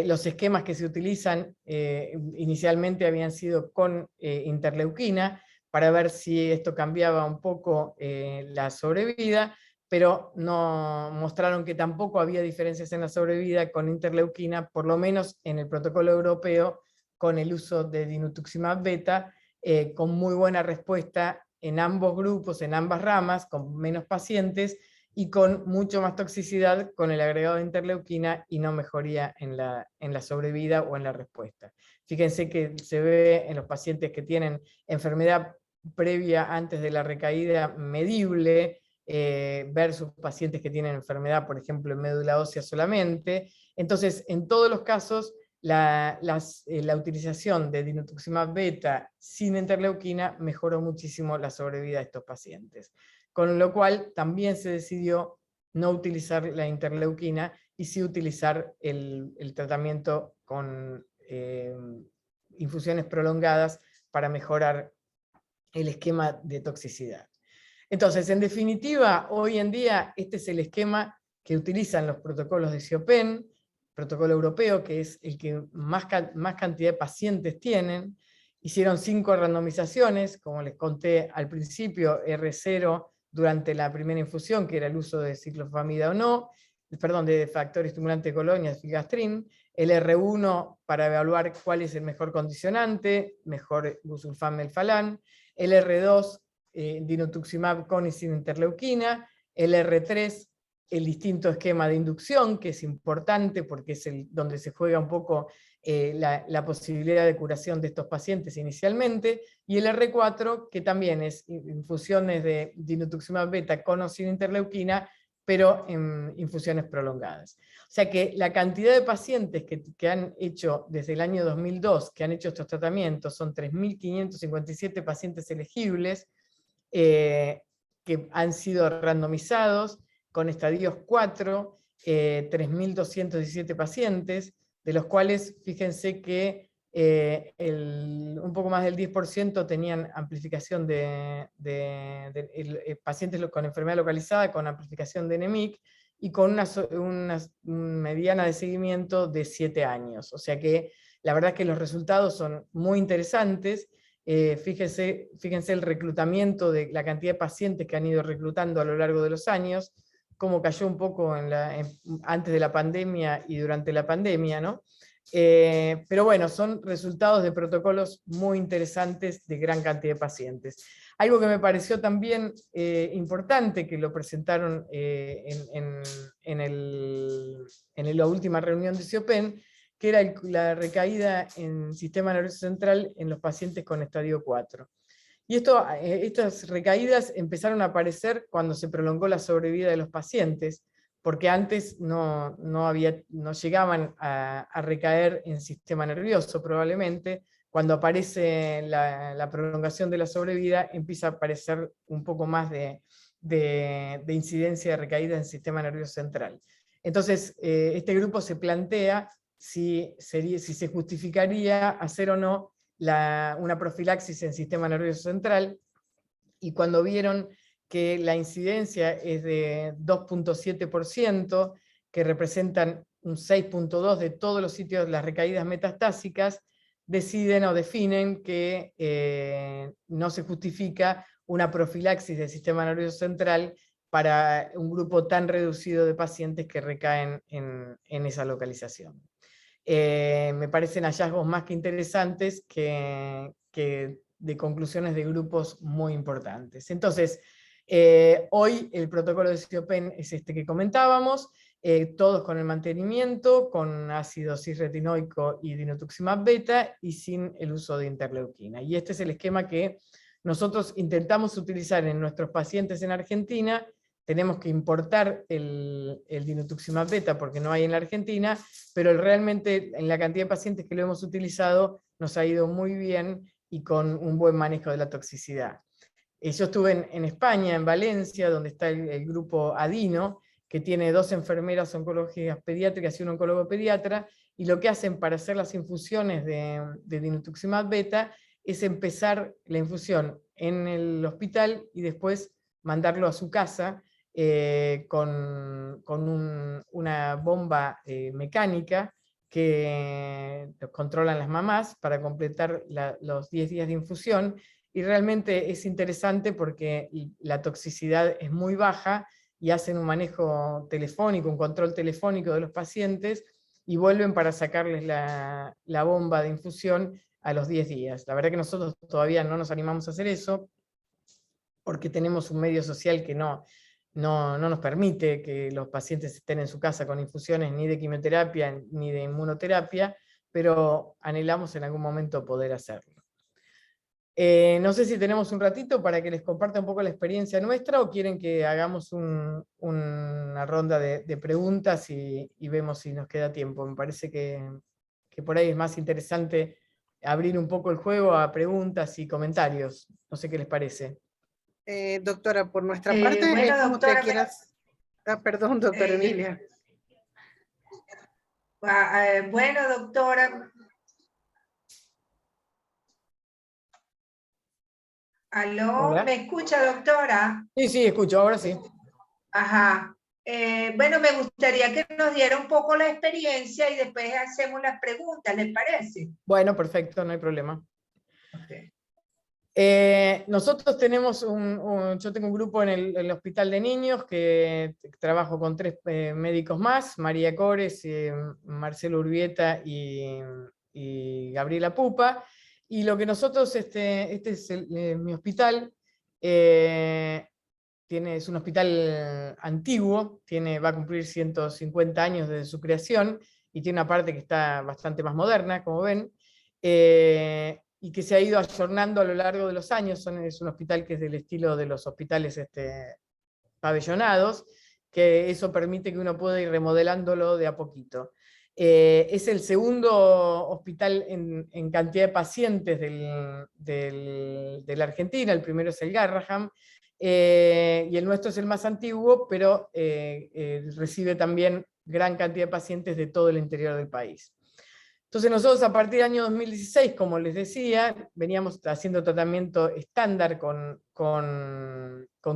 Los esquemas que se utilizan inicialmente habían sido con interleuquina, para ver si esto cambiaba un poco la sobrevida, pero no mostraron que tampoco había diferencias en la sobrevida con interleuquina, por lo menos en el protocolo europeo, con el uso de dinutuximab beta, con muy buena respuesta en ambos grupos, en ambas ramas, con menos pacientes, y con mucho más toxicidad con el agregado de interleuquina, y no mejoría en la sobrevida o en la respuesta. Fíjense que se ve en los pacientes que tienen enfermedad previa antes de la recaída medible, versus pacientes que tienen enfermedad, por ejemplo, en médula ósea solamente. Entonces, en todos los casos, la utilización de dinutuximab beta sin interleuquina mejoró muchísimo la sobrevida de estos pacientes. Con lo cual también se decidió no utilizar la interleuquina, y sí utilizar el tratamiento con infusiones prolongadas para mejorar el esquema de toxicidad. Entonces, en definitiva, hoy en día este es el esquema que utilizan los protocolos de CIOPEN, protocolo europeo, que es el que más cantidad de pacientes tienen. Hicieron 5 randomizaciones, como les conté al principio, R0 durante la primera infusión, que era el uso de ciclofamida o no, perdón, de factor estimulante de colonias, filgastrin, el R1 para evaluar cuál es el mejor condicionante, mejor busulfán melphalan, el R2, dinutuximab con y sin interleuquina, el R3, el distinto esquema de inducción, que es importante porque es donde se juega un poco la posibilidad de curación de estos pacientes inicialmente, y el R4, que también es infusiones de dinutuximab beta con o sin interleuquina, pero en infusiones prolongadas. O sea que la cantidad de pacientes que han hecho desde el año 2002, que han hecho estos tratamientos, son 3.557 pacientes elegibles, que han sido randomizados con estadios 4, 3.217 pacientes, de los cuales fíjense que un poco más del 10% tenían amplificación pacientes con enfermedad localizada con amplificación de NEMIC, y con una mediana de seguimiento de 7 años. O sea que la verdad es que los resultados son muy interesantes. Fíjense el reclutamiento de la cantidad de pacientes que han ido reclutando a lo largo de los años, cómo cayó un poco antes de la pandemia y durante la pandemia, ¿no? Pero bueno, son resultados de protocolos muy interesantes de gran cantidad de pacientes. Algo que me pareció también importante, que lo presentaron en la última reunión de CIOPEN, que era la recaída en sistema nervioso central en los pacientes con estadio 4. Y estas recaídas empezaron a aparecer cuando se prolongó la sobrevida de los pacientes, porque antes no llegaban a recaer en sistema nervioso probablemente. Cuando aparece la prolongación de la sobrevida, empieza a aparecer un poco más de incidencia de recaída en sistema nervioso central. Entonces, este grupo se plantea si se justificaría hacer o no una profilaxis en sistema nervioso central, y cuando vieron que la incidencia es de 2.7%, que representan un 6.2% de todos los sitios de las recaídas metastásicas, deciden o definen que no se justifica una profilaxis del sistema nervioso central para un grupo tan reducido de pacientes que recaen en esa localización. Me parecen hallazgos más que interesantes que de conclusiones de grupos muy importantes. Entonces, hoy el protocolo de CIOPEN es este que comentábamos, todos con el mantenimiento, con ácido cisretinoico y dinutuximab beta, y sin el uso de interleuquina. Y este es el esquema que nosotros intentamos utilizar en nuestros pacientes en Argentina. Tenemos que importar el dinutuximab beta porque no hay en la Argentina, pero realmente en la cantidad de pacientes que lo hemos utilizado nos ha ido muy bien y con un buen manejo de la toxicidad. Yo estuve en España, en Valencia, donde está el grupo Adino, que tiene 2 enfermeras oncológicas pediátricas y un oncólogo pediatra, y lo que hacen para hacer las infusiones de dinutuximab beta es empezar la infusión en el hospital y después mandarlo a su casa con una bomba mecánica que controlan las mamás para completar los 10 días de infusión, y realmente es interesante porque la toxicidad es muy baja y hacen un manejo telefónico, un control telefónico de los pacientes, y vuelven para sacarles la bomba de infusión a los 10 días. La verdad que nosotros todavía no nos animamos a hacer eso, porque tenemos un medio social que no nos permite que los pacientes estén en su casa con infusiones ni de quimioterapia ni de inmunoterapia, pero anhelamos en algún momento poder hacerlo. No sé si tenemos un ratito para que les comparta un poco la experiencia nuestra, o quieren que hagamos una ronda de preguntas y vemos si nos queda tiempo. Me parece que por ahí es más interesante abrir un poco el juego a preguntas y comentarios. No sé qué les parece. Doctora, por nuestra parte, bueno, como doctora, te quieras. Perdón, doctora Emilia. Bueno, doctora. ¿Aló? Hola. ¿Me escucha, doctora? Sí, escucho, ahora sí. Ajá. Bueno, me gustaría que nos diera un poco la experiencia y después hacemos las preguntas, ¿les parece? Bueno, perfecto, no hay problema. Okay. Nosotros tenemos yo tengo un grupo en el Hospital de Niños que trabajo con 3 médicos más, María Cores, Marcelo Urbieta y Gabriela Pupa, y lo que nosotros, este es mi hospital, es un hospital antiguo, va a cumplir 150 años desde su creación, y tiene una parte que está bastante más moderna, como ven, y que se ha ido ayornando a lo largo de los años. Es un hospital que es del estilo de los hospitales pabellonados, que eso permite que uno pueda ir remodelándolo de a poquito. Es el segundo hospital en cantidad de pacientes de la Argentina. El primero es el Garraham, y el nuestro es el más antiguo, pero recibe también gran cantidad de pacientes de todo el interior del país. Entonces nosotros a partir del año 2016, como les decía, veníamos haciendo tratamiento estándar con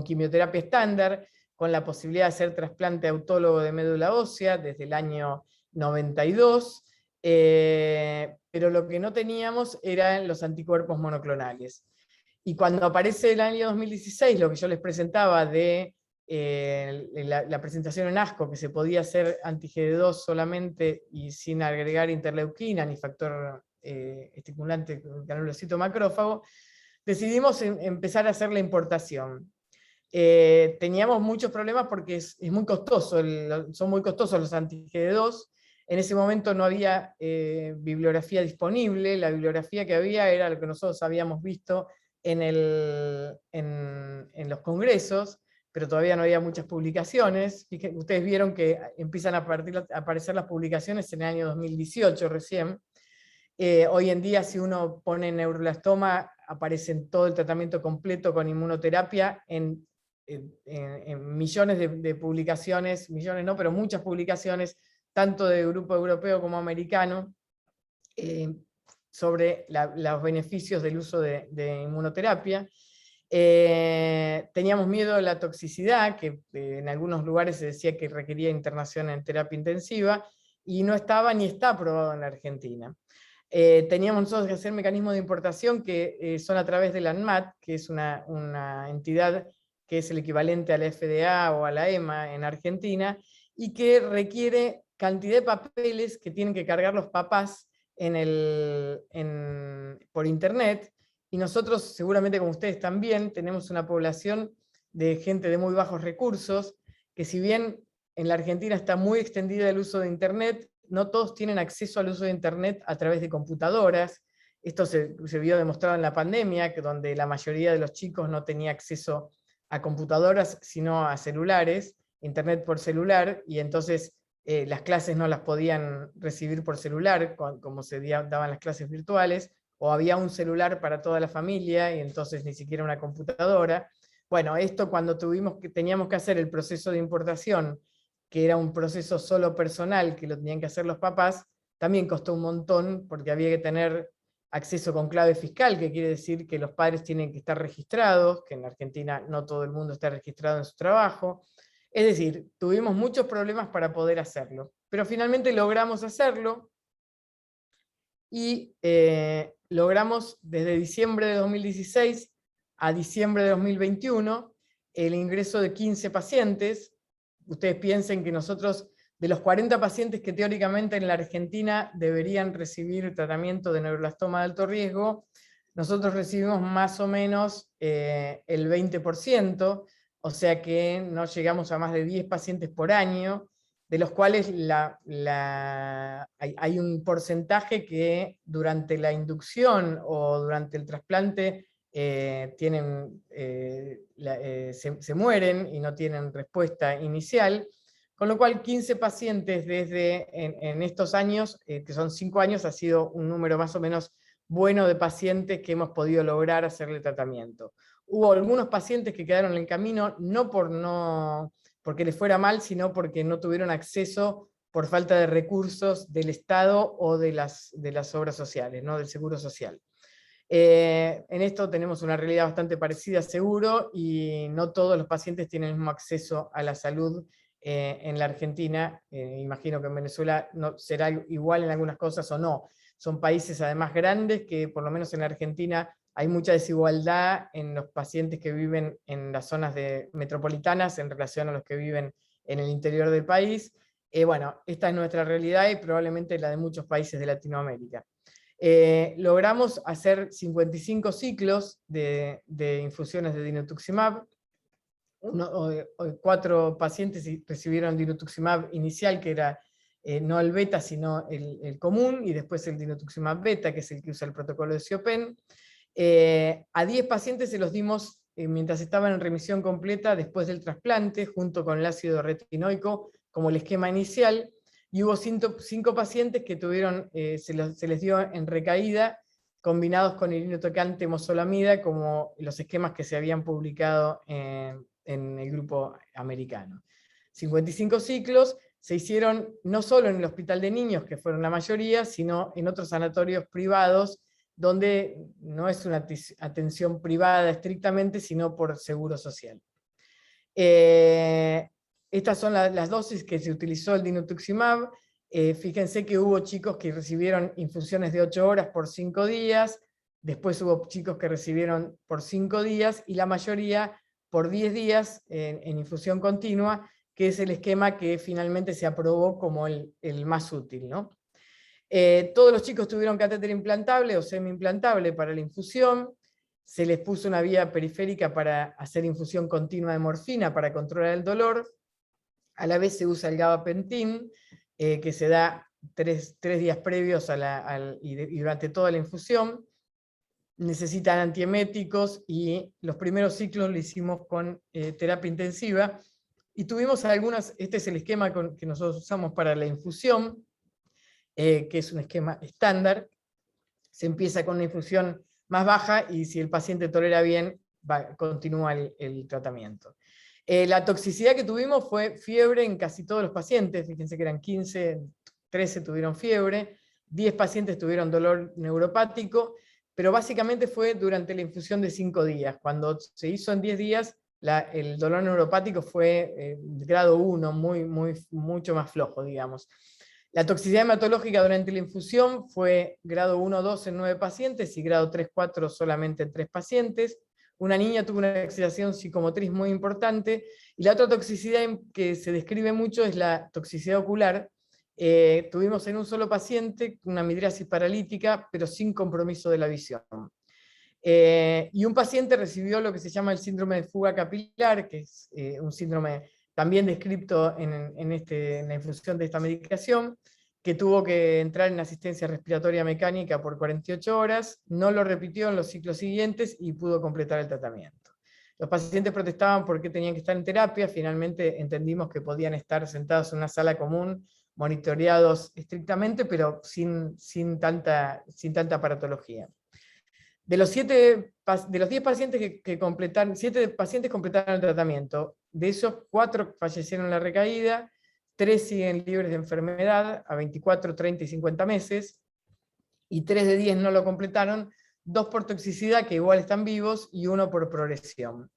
quimioterapia estándar, con la posibilidad de hacer trasplante autólogo de médula ósea desde el año 92, pero lo que no teníamos eran los anticuerpos monoclonales. Y cuando aparece el año 2016, lo que yo les presentaba de la presentación en ASCO, que se podía hacer anti-GD2 solamente y sin agregar interleuquina ni factor estimulante granulocito macrófago, decidimos empezar a hacer la importación. Teníamos muchos problemas porque es muy costoso, son muy costosos los anti-GD2. En ese momento no había bibliografía disponible. La bibliografía que había era lo que nosotros habíamos visto en los congresos, pero todavía no había muchas publicaciones. Ustedes vieron que empiezan a aparecer las publicaciones en el año 2018 recién. Hoy en día, si uno pone neuroblastoma, aparece todo el tratamiento completo con inmunoterapia en millones de publicaciones, millones no, pero muchas publicaciones, tanto de grupo europeo como americano, sobre los beneficios del uso de inmunoterapia. Teníamos miedo de la toxicidad, que en algunos lugares se decía que requería internación en terapia intensiva, y no estaba ni está aprobado en la Argentina. Teníamos nosotros que hacer mecanismos de importación que son a través de la ANMAT, que es una entidad que es el equivalente a la FDA o a la EMA en Argentina, y que requiere cantidad de papeles que tienen que cargar los papás por internet, y nosotros, seguramente como ustedes también, tenemos una población de gente de muy bajos recursos, que si bien en la Argentina está muy extendido el uso de internet, no todos tienen acceso al uso de internet a través de computadoras. Esto se vio demostrado en la pandemia, que donde la mayoría de los chicos no tenía acceso a computadoras, sino a celulares, internet por celular, y entonces las clases no las podían recibir por celular, como se daban las clases virtuales, o había un celular para toda la familia, y entonces ni siquiera una computadora. Bueno, esto cuando teníamos que hacer el proceso de importación, que era un proceso solo personal, que lo tenían que hacer los papás, también costó un montón, porque había que tener acceso con clave fiscal, que quiere decir que los padres tienen que estar registrados, que en Argentina no todo el mundo está registrado en su trabajo. Es decir, tuvimos muchos problemas para poder hacerlo, pero finalmente logramos hacerlo, y logramos desde diciembre de 2016 a diciembre de 2021 el ingreso de 15 pacientes. Ustedes piensen que nosotros, de los 40 pacientes que teóricamente en la Argentina deberían recibir tratamiento de neuroblastoma de alto riesgo, nosotros recibimos más o menos el 20%, o sea que no llegamos a más de 10 pacientes por año, de los cuales hay un porcentaje que durante la inducción o durante el trasplante se mueren y no tienen respuesta inicial, con lo cual 15 pacientes en estos años, que son 5 años, ha sido un número más o menos bueno de pacientes que hemos podido lograr hacerle tratamiento. Hubo algunos pacientes que quedaron en el camino, no porque les fuera mal, sino porque no tuvieron acceso por falta de recursos del Estado o de las obras sociales, ¿no? Del Seguro Social. En esto tenemos una realidad bastante parecida, seguro, y no todos los pacientes tienen el mismo acceso a la salud en la Argentina. Imagino que en Venezuela no, será igual en algunas cosas o no. Son países además grandes que, por lo menos en la Argentina, hay mucha desigualdad en los pacientes que viven en las zonas metropolitanas en relación a los que viven en el interior del país. Bueno, esta es nuestra realidad y probablemente la de muchos países de Latinoamérica. Logramos hacer 55 ciclos de infusiones de dinutuximab. 4 pacientes recibieron dinutuximab inicial, que era no el beta, sino el común, y después el dinutuximab beta, que es el que usa el protocolo de CIOPEN. A 10 pacientes se los dimos mientras estaban en remisión completa después del trasplante, junto con el ácido retinoico, como el esquema inicial, y hubo 5 pacientes que se les dio en recaída, combinados con irinotocante temozolomida, como los esquemas que se habían publicado en el grupo americano. 55 ciclos se hicieron no solo en el Hospital de Niños, que fueron la mayoría, sino en otros sanatorios privados, donde no es una atención privada estrictamente, sino por seguro social. Estas son las dosis que se utilizó el dinutuximab. Fíjense que hubo chicos que recibieron infusiones de 8 horas por 5 días, después hubo chicos que recibieron por 5 días, y la mayoría por 10 días en infusión continua, que es el esquema que finalmente se aprobó como el más útil, ¿no? Todos los chicos tuvieron catéter implantable o semi-implantable para la infusión. Se les puso una vía periférica para hacer infusión continua de morfina para controlar el dolor. A la vez se usa el gabapentin, que se da 3 días previos y durante toda la infusión. Necesitan antieméticos, y los primeros ciclos lo hicimos con terapia intensiva. Y tuvimos este es el esquema que nosotros usamos para la infusión, que es un esquema estándar. Se empieza con una infusión más baja, y si el paciente tolera bien, continúa el tratamiento. La toxicidad que tuvimos fue fiebre en casi todos los pacientes. Fíjense que eran 15, 13 tuvieron fiebre, 10 pacientes tuvieron dolor neuropático, pero básicamente fue durante la infusión de 5 días. Cuando se hizo en 10 días, el dolor neuropático fue grado 1, mucho más flojo, digamos. La toxicidad hematológica durante la infusión fue grado 1-2 en 9 pacientes y grado 3-4 solamente en 3 pacientes. una niña tuvo una excitación psicomotriz muy importante, y la otra toxicidad que se describe mucho es la toxicidad ocular. Tuvimos en un solo paciente una midriasis paralítica, pero sin compromiso de la visión. Y un paciente recibió lo que se llama el síndrome de fuga capilar, que es un síndrome también descrito en la infusión de esta medicación, que tuvo que entrar en asistencia respiratoria mecánica por 48 horas, no lo repitió en los ciclos siguientes y pudo completar el tratamiento. Los pacientes protestaban porque tenían que estar en terapia, finalmente entendimos que podían estar sentados en una sala común, monitoreados estrictamente, pero sin tanta aparatología. De los 10 pacientes que completaron, 7 pacientes completaron el tratamiento. De esos, 4 fallecieron en la recaída, 3 siguen libres de enfermedad a 24, 30 y 50 meses, y 3 de 10 no lo completaron, 2 por toxicidad, que igual están vivos, y 1 por progresión.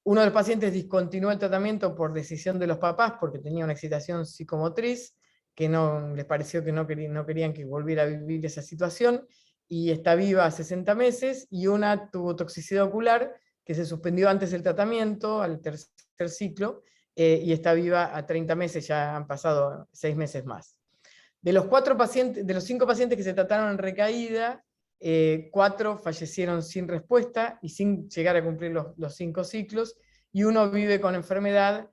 Uno de los pacientes discontinuó el tratamiento por decisión de los papás, porque tenía una excitación psicomotriz, que no les pareció que no querían que volviera a vivir esa situación, y está viva a 60 meses, y una tuvo toxicidad ocular, que se suspendió antes del tratamiento, al tercer ciclo, y está viva a 30 meses, ya han pasado 6 meses más. De los 5 pacientes que se trataron en recaída, 4 fallecieron sin respuesta y sin llegar a cumplir los 5 ciclos, y 1 vive con enfermedad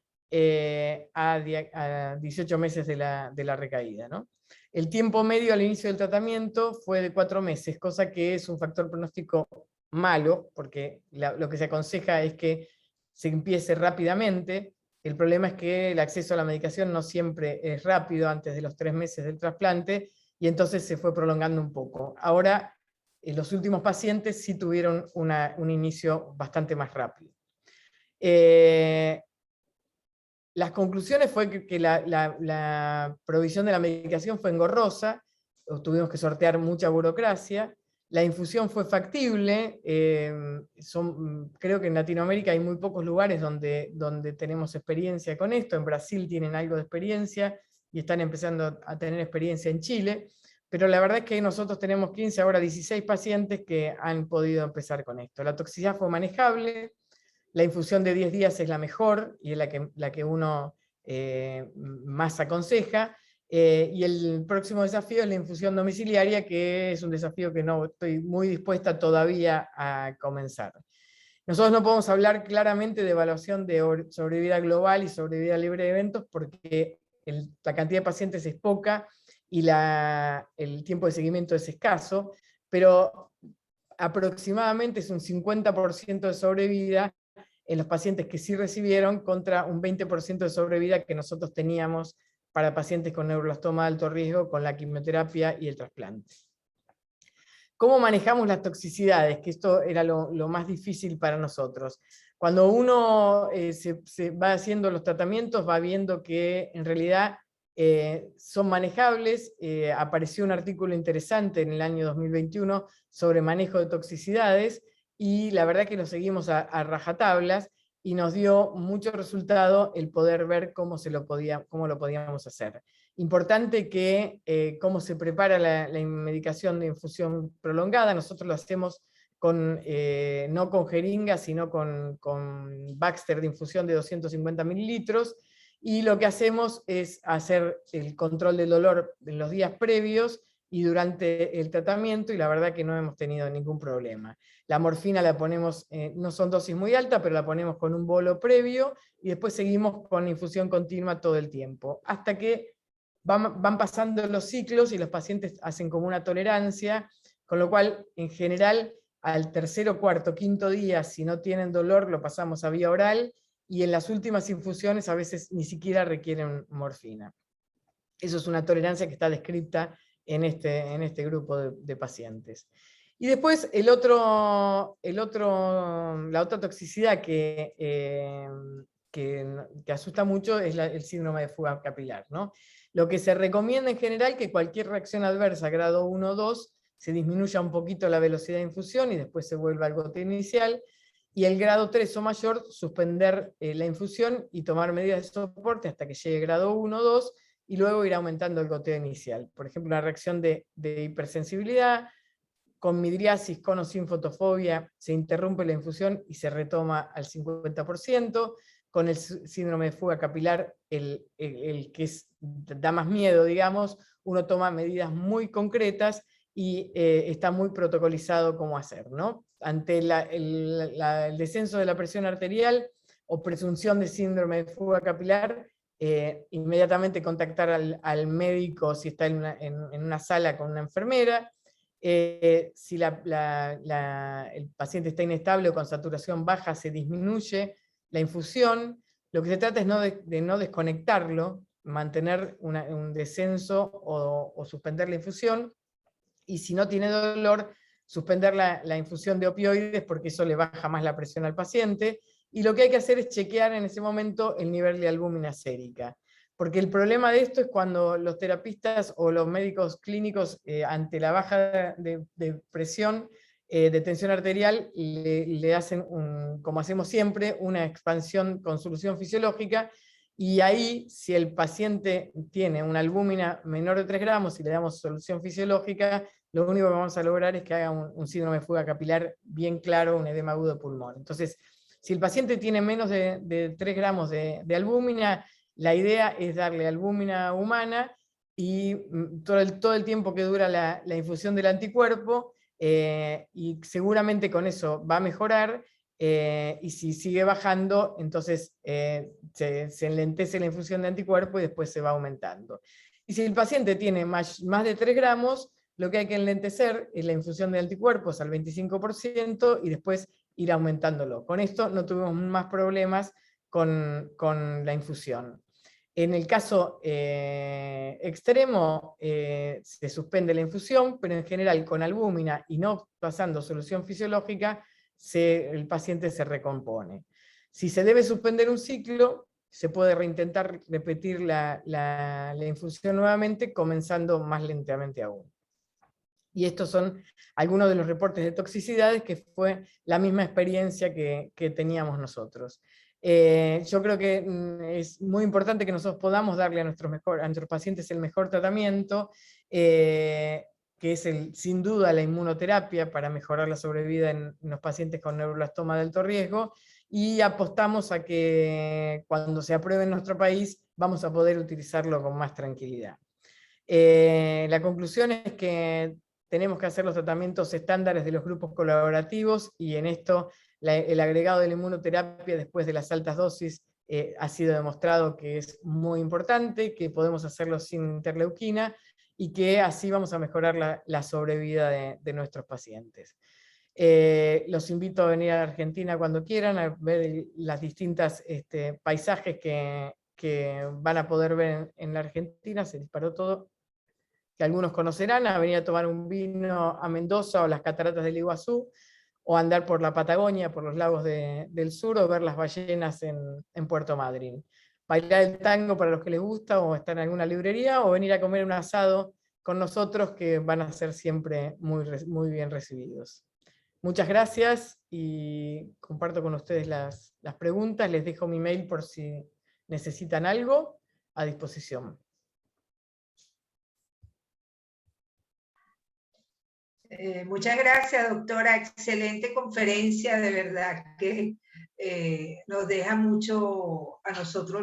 a 18 meses de la recaída, ¿no? El tiempo medio al inicio del tratamiento fue de 4 meses, cosa que es un factor pronóstico malo, porque lo que se aconseja es que se empiece rápidamente. El problema es que el acceso a la medicación no siempre es rápido antes de los 3 meses del trasplante, y entonces se fue prolongando un poco. Ahora, los últimos pacientes sí tuvieron un inicio bastante más rápido. Las conclusiones fue que la provisión de la medicación fue engorrosa, tuvimos que sortear mucha burocracia, la infusión fue factible, creo que en Latinoamérica hay muy pocos lugares donde tenemos experiencia con esto, en Brasil tienen algo de experiencia y están empezando a tener experiencia en Chile, pero la verdad es que nosotros tenemos 15, ahora 16 pacientes que han podido empezar con esto. La toxicidad fue manejable, la infusión de 10 días es la mejor y es la que uno más aconseja, y el próximo desafío es la infusión domiciliaria, que es un desafío que no estoy muy dispuesta todavía a comenzar. Nosotros no podemos hablar claramente de evaluación de sobrevida global y sobrevida libre de eventos porque la cantidad de pacientes es poca y el tiempo de seguimiento es escaso, pero aproximadamente es un 50% de sobrevida en los pacientes que sí recibieron contra un 20% de sobrevida que nosotros teníamos para pacientes con neuroblastoma de alto riesgo, con la quimioterapia y el trasplante. ¿Cómo manejamos las toxicidades? Que esto era lo más difícil para nosotros. Cuando uno se va haciendo los tratamientos, va viendo que en realidad son manejables. Apareció un artículo interesante en el año 2021 sobre manejo de toxicidades, y la verdad que lo seguimos a rajatablas, y nos dio mucho resultado el poder ver cómo lo podíamos hacer. Importante que cómo se prepara la medicación de infusión prolongada. Nosotros lo hacemos no con jeringa, sino con Baxter de infusión de 250 mililitros, y lo que hacemos es hacer el control del dolor en los días previos y durante el tratamiento, y la verdad que no hemos tenido ningún problema. La morfina la ponemos, no son dosis muy altas, pero la ponemos con un bolo previo, y después seguimos con infusión continua todo el tiempo, hasta que van pasando los ciclos y los pacientes hacen como una tolerancia, con lo cual, en general, al tercero, cuarto, quinto día, si no tienen dolor, lo pasamos a vía oral, y en las últimas infusiones a veces ni siquiera requieren morfina. Eso es una tolerancia que está descrita en este grupo de pacientes. Y después la otra toxicidad que asusta mucho es el síndrome de fuga capilar, ¿no? Lo que se recomienda en general que cualquier reacción adversa grado 1 o 2 se disminuya un poquito la velocidad de infusión y después se vuelva al goteo inicial, y el grado 3 o mayor suspender la infusión y tomar medidas de soporte hasta que llegue grado 1 o 2, y luego ir aumentando el goteo inicial. Por ejemplo, una reacción de hipersensibilidad con midriasis, con o sin fotofobia, se interrumpe la infusión y se retoma al 50%. Con el síndrome de fuga capilar, el que da más miedo, digamos, uno toma medidas muy concretas y está muy protocolizado cómo hacer, ¿no? Ante el descenso de la presión arterial o presunción de síndrome de fuga capilar, inmediatamente contactar al médico si está en una sala con una enfermera. Si el paciente está inestable o con saturación baja, se disminuye la infusión. Lo que se trata es de no desconectarlo, mantener un descenso o suspender la infusión, y si no tiene dolor, suspender la infusión de opioides, porque eso le baja más la presión al paciente, y lo que hay que hacer es chequear en ese momento el nivel de albúmina sérica. Porque el problema de esto es cuando los terapistas o los médicos clínicos, ante la baja de presión, de tensión arterial, le hacen, como hacemos siempre, una expansión con solución fisiológica, y ahí, si el paciente tiene una albúmina menor de 3 gramos y le damos solución fisiológica, lo único que vamos a lograr es que haga un síndrome de fuga capilar bien claro, un edema agudo de pulmón. Entonces, si el paciente tiene menos de 3 gramos de albúmina, la idea es darle albúmina humana, y todo el tiempo que dura la infusión del anticuerpo, y seguramente con eso va a mejorar. Y si sigue bajando, entonces se enlentece la infusión de anticuerpo y después se va aumentando. Y si el paciente tiene más de 3 gramos, lo que hay que enlentecer es la infusión de anticuerpos al 25% y después ir aumentándolo. Con esto no tuvimos más problemas con la infusión. En el caso extremo, se suspende la infusión, pero en general con albúmina y no pasando solución fisiológica, el paciente se recompone. Si se debe suspender un ciclo, se puede reintentar repetir la infusión nuevamente, comenzando más lentamente aún. Y estos son algunos de los reportes de toxicidades, que fue la misma experiencia que teníamos nosotros. Yo creo que es muy importante que nosotros podamos darle a nuestros pacientes el mejor tratamiento, que es sin duda la inmunoterapia para mejorar la sobrevida en los pacientes con neuroblastoma de alto riesgo, y apostamos a que cuando se apruebe en nuestro país vamos a poder utilizarlo con más tranquilidad. La conclusión es que tenemos que hacer los tratamientos estándares de los grupos colaborativos, y en esto el agregado de la inmunoterapia después de las altas dosis ha sido demostrado que es muy importante, que podemos hacerlo sin interleuquina, y que así vamos a mejorar la sobrevida de nuestros pacientes. Los invito a venir a Argentina cuando quieran, a ver las distintas paisajes que van a poder ver en la Argentina. Se disparó todo, que algunos conocerán, a venir a tomar un vino a Mendoza o las cataratas del Iguazú, o andar por la Patagonia, por los lagos del sur, o ver las ballenas en Puerto Madryn. Bailar el tango para los que les gusta, o estar en alguna librería, o venir a comer un asado con nosotros, que van a ser siempre muy bien recibidos. Muchas gracias, y comparto con ustedes las preguntas. Les dejo mi mail por si necesitan algo, a disposición. Muchas gracias, doctora. Excelente conferencia, de verdad que nos deja mucho a nosotros,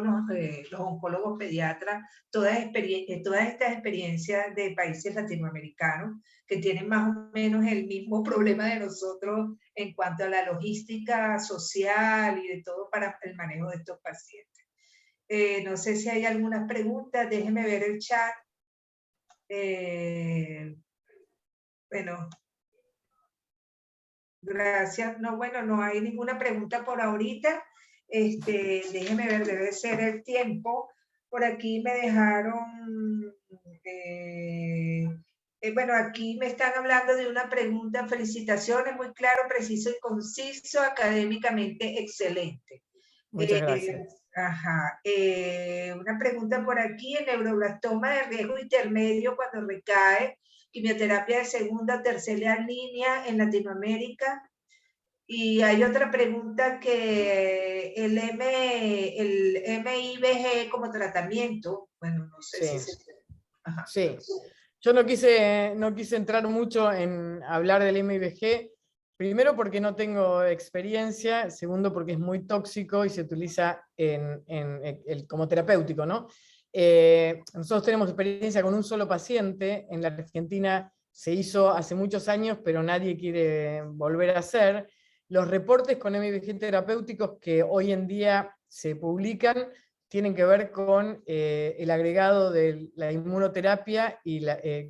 los oncólogos pediatras, todas estas experiencias de países latinoamericanos que tienen más o menos el mismo problema de nosotros en cuanto a la logística social y de todo para el manejo de estos pacientes. No sé si hay algunas preguntas, déjenme ver el chat. Bueno, gracias. No, bueno, no hay ninguna pregunta por ahorita. Déjeme ver, debe ser el tiempo. Por aquí me dejaron, bueno, aquí me están hablando de una pregunta. Felicitaciones, muy claro, preciso y conciso, académicamente excelente. Muchas gracias. Una pregunta por aquí: el neuroblastoma de riesgo intermedio, cuando recae, quimioterapia de segunda o tercera línea en Latinoamérica. Y hay otra pregunta, que el MIBG como tratamiento, bueno, no sé si se... Sí. Yo no quise entrar mucho en hablar del MIBG, primero porque no tengo experiencia, segundo porque es muy tóxico y se utiliza como terapéutico, ¿no? Nosotros tenemos experiencia con un solo paciente, en la Argentina se hizo hace muchos años, pero nadie quiere volver a hacer. Los reportes con MIBG terapéuticos que hoy en día se publican tienen que ver con el agregado de la inmunoterapia, y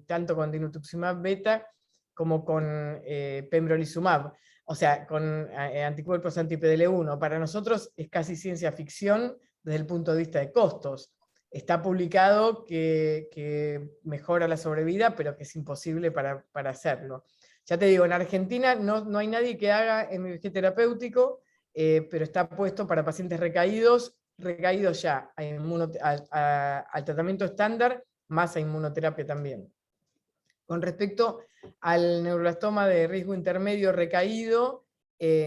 tanto con dinutuximab beta como con pembrolizumab, o sea, con anticuerpos anti-PDL1. Para nosotros es casi ciencia ficción desde el punto de vista de costos. Está publicado que mejora la sobrevida, pero que es imposible para hacerlo. Ya te digo, en Argentina no hay nadie que haga MIBG terapéutico, pero está puesto para pacientes recaídos ya al tratamiento estándar, más a inmunoterapia también. Con respecto al neuroblastoma de riesgo intermedio recaído,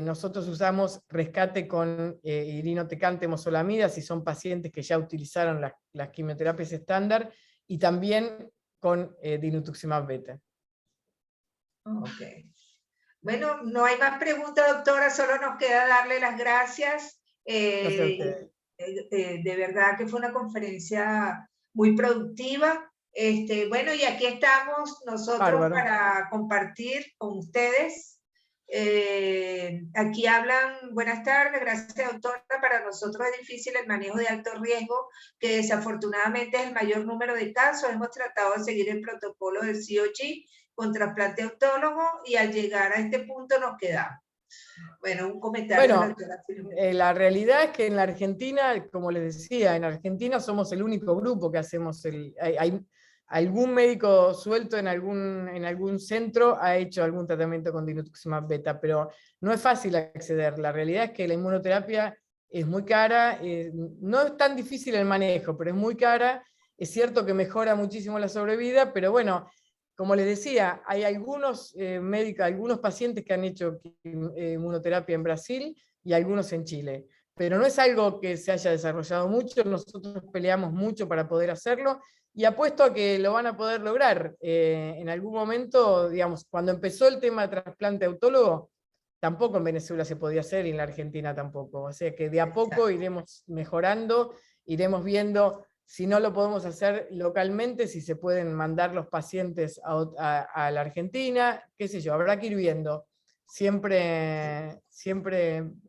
nosotros usamos rescate con irinotecan temozolomida si son pacientes que ya utilizaron las quimioterapias estándar, y también con dinutuximab beta. Ok. Bueno, no hay más preguntas, doctora, solo nos queda darle las gracias. Gracias a ustedes. De verdad que fue una conferencia muy productiva. Bueno, y aquí estamos nosotros Bárbaro. para compartir con ustedes. Aquí hablan, buenas tardes, gracias doctora. Para nosotros es difícil el manejo de alto riesgo, que desafortunadamente es el mayor número de casos. Hemos tratado de seguir el protocolo del COG con trasplante autólogo, y al llegar a este punto nos quedamos. Bueno, un comentario. Bueno, la realidad es que en la Argentina, como les decía, en Argentina somos el único grupo que hacemos hay algún médico suelto en algún centro ha hecho algún tratamiento con dinutuximab beta, pero no es fácil acceder. La realidad es que la inmunoterapia es muy cara, no es tan difícil el manejo, pero es muy cara. Es cierto que mejora muchísimo la sobrevida, pero bueno, como les decía, hay algunos algunos pacientes que han hecho inmunoterapia en Brasil y algunos en Chile, pero no es algo que se haya desarrollado mucho. Nosotros peleamos mucho para poder hacerlo, y apuesto a que lo van a poder lograr. En algún momento, digamos, cuando empezó el tema de trasplante autólogo, tampoco en Venezuela se podía hacer, y en la Argentina tampoco. O sea que de a poco iremos mejorando, iremos viendo si no lo podemos hacer localmente, si se pueden mandar los pacientes a la Argentina, qué sé yo, habrá que ir viendo. Siempre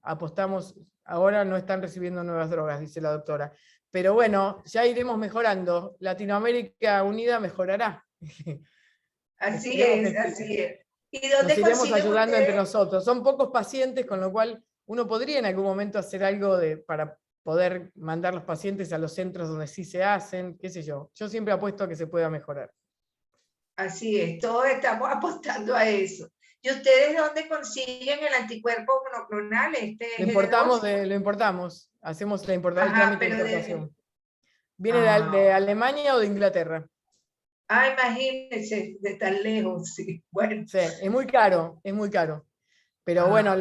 apostamos, ahora no están recibiendo nuevas drogas, dice la doctora. Pero bueno, ya iremos mejorando. Latinoamérica unida mejorará. Así es, así es. ¿Y dónde nos iremos ayudando ustedes entre nosotros? Son pocos pacientes, con lo cual uno podría en algún momento hacer algo para poder mandar los pacientes a los centros donde sí se hacen, qué sé yo. Yo siempre apuesto a que se pueda mejorar. Así es, todos estamos apostando a eso. ¿Y ustedes dónde consiguen el anticuerpo monoclonal? Lo importamos, hacemos el trámite de importación. ¿Viene de Alemania o de Inglaterra? Imagínense, de tan lejos, sí. Bueno. Sí, es muy caro, es muy caro. Pero bueno,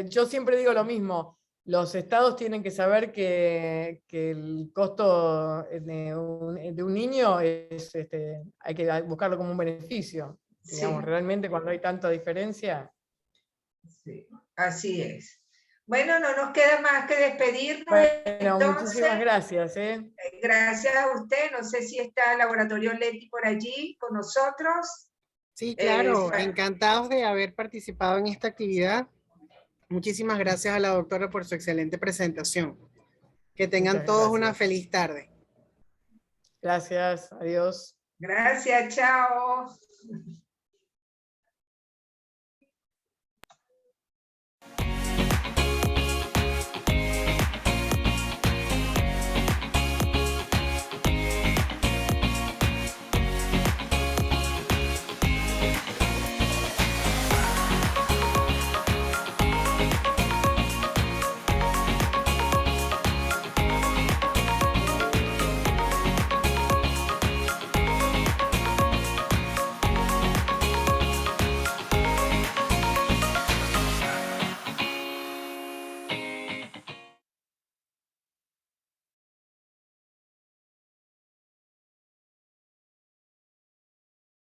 yo siempre digo lo mismo. Los estados tienen que saber que el costo de un niño hay que buscarlo como un beneficio. Sí. Digamos, realmente cuando hay tanta diferencia. Sí, así es. Bueno, no nos queda más que despedirnos. Bueno, muchísimas gracias. Gracias a usted. No sé si está el Laboratorio Leti por allí con nosotros. Sí, claro, encantados de haber participado en esta actividad. Muchísimas gracias a la doctora por su excelente presentación. Que tengan todos una feliz tarde. Gracias, adiós. Gracias, chao.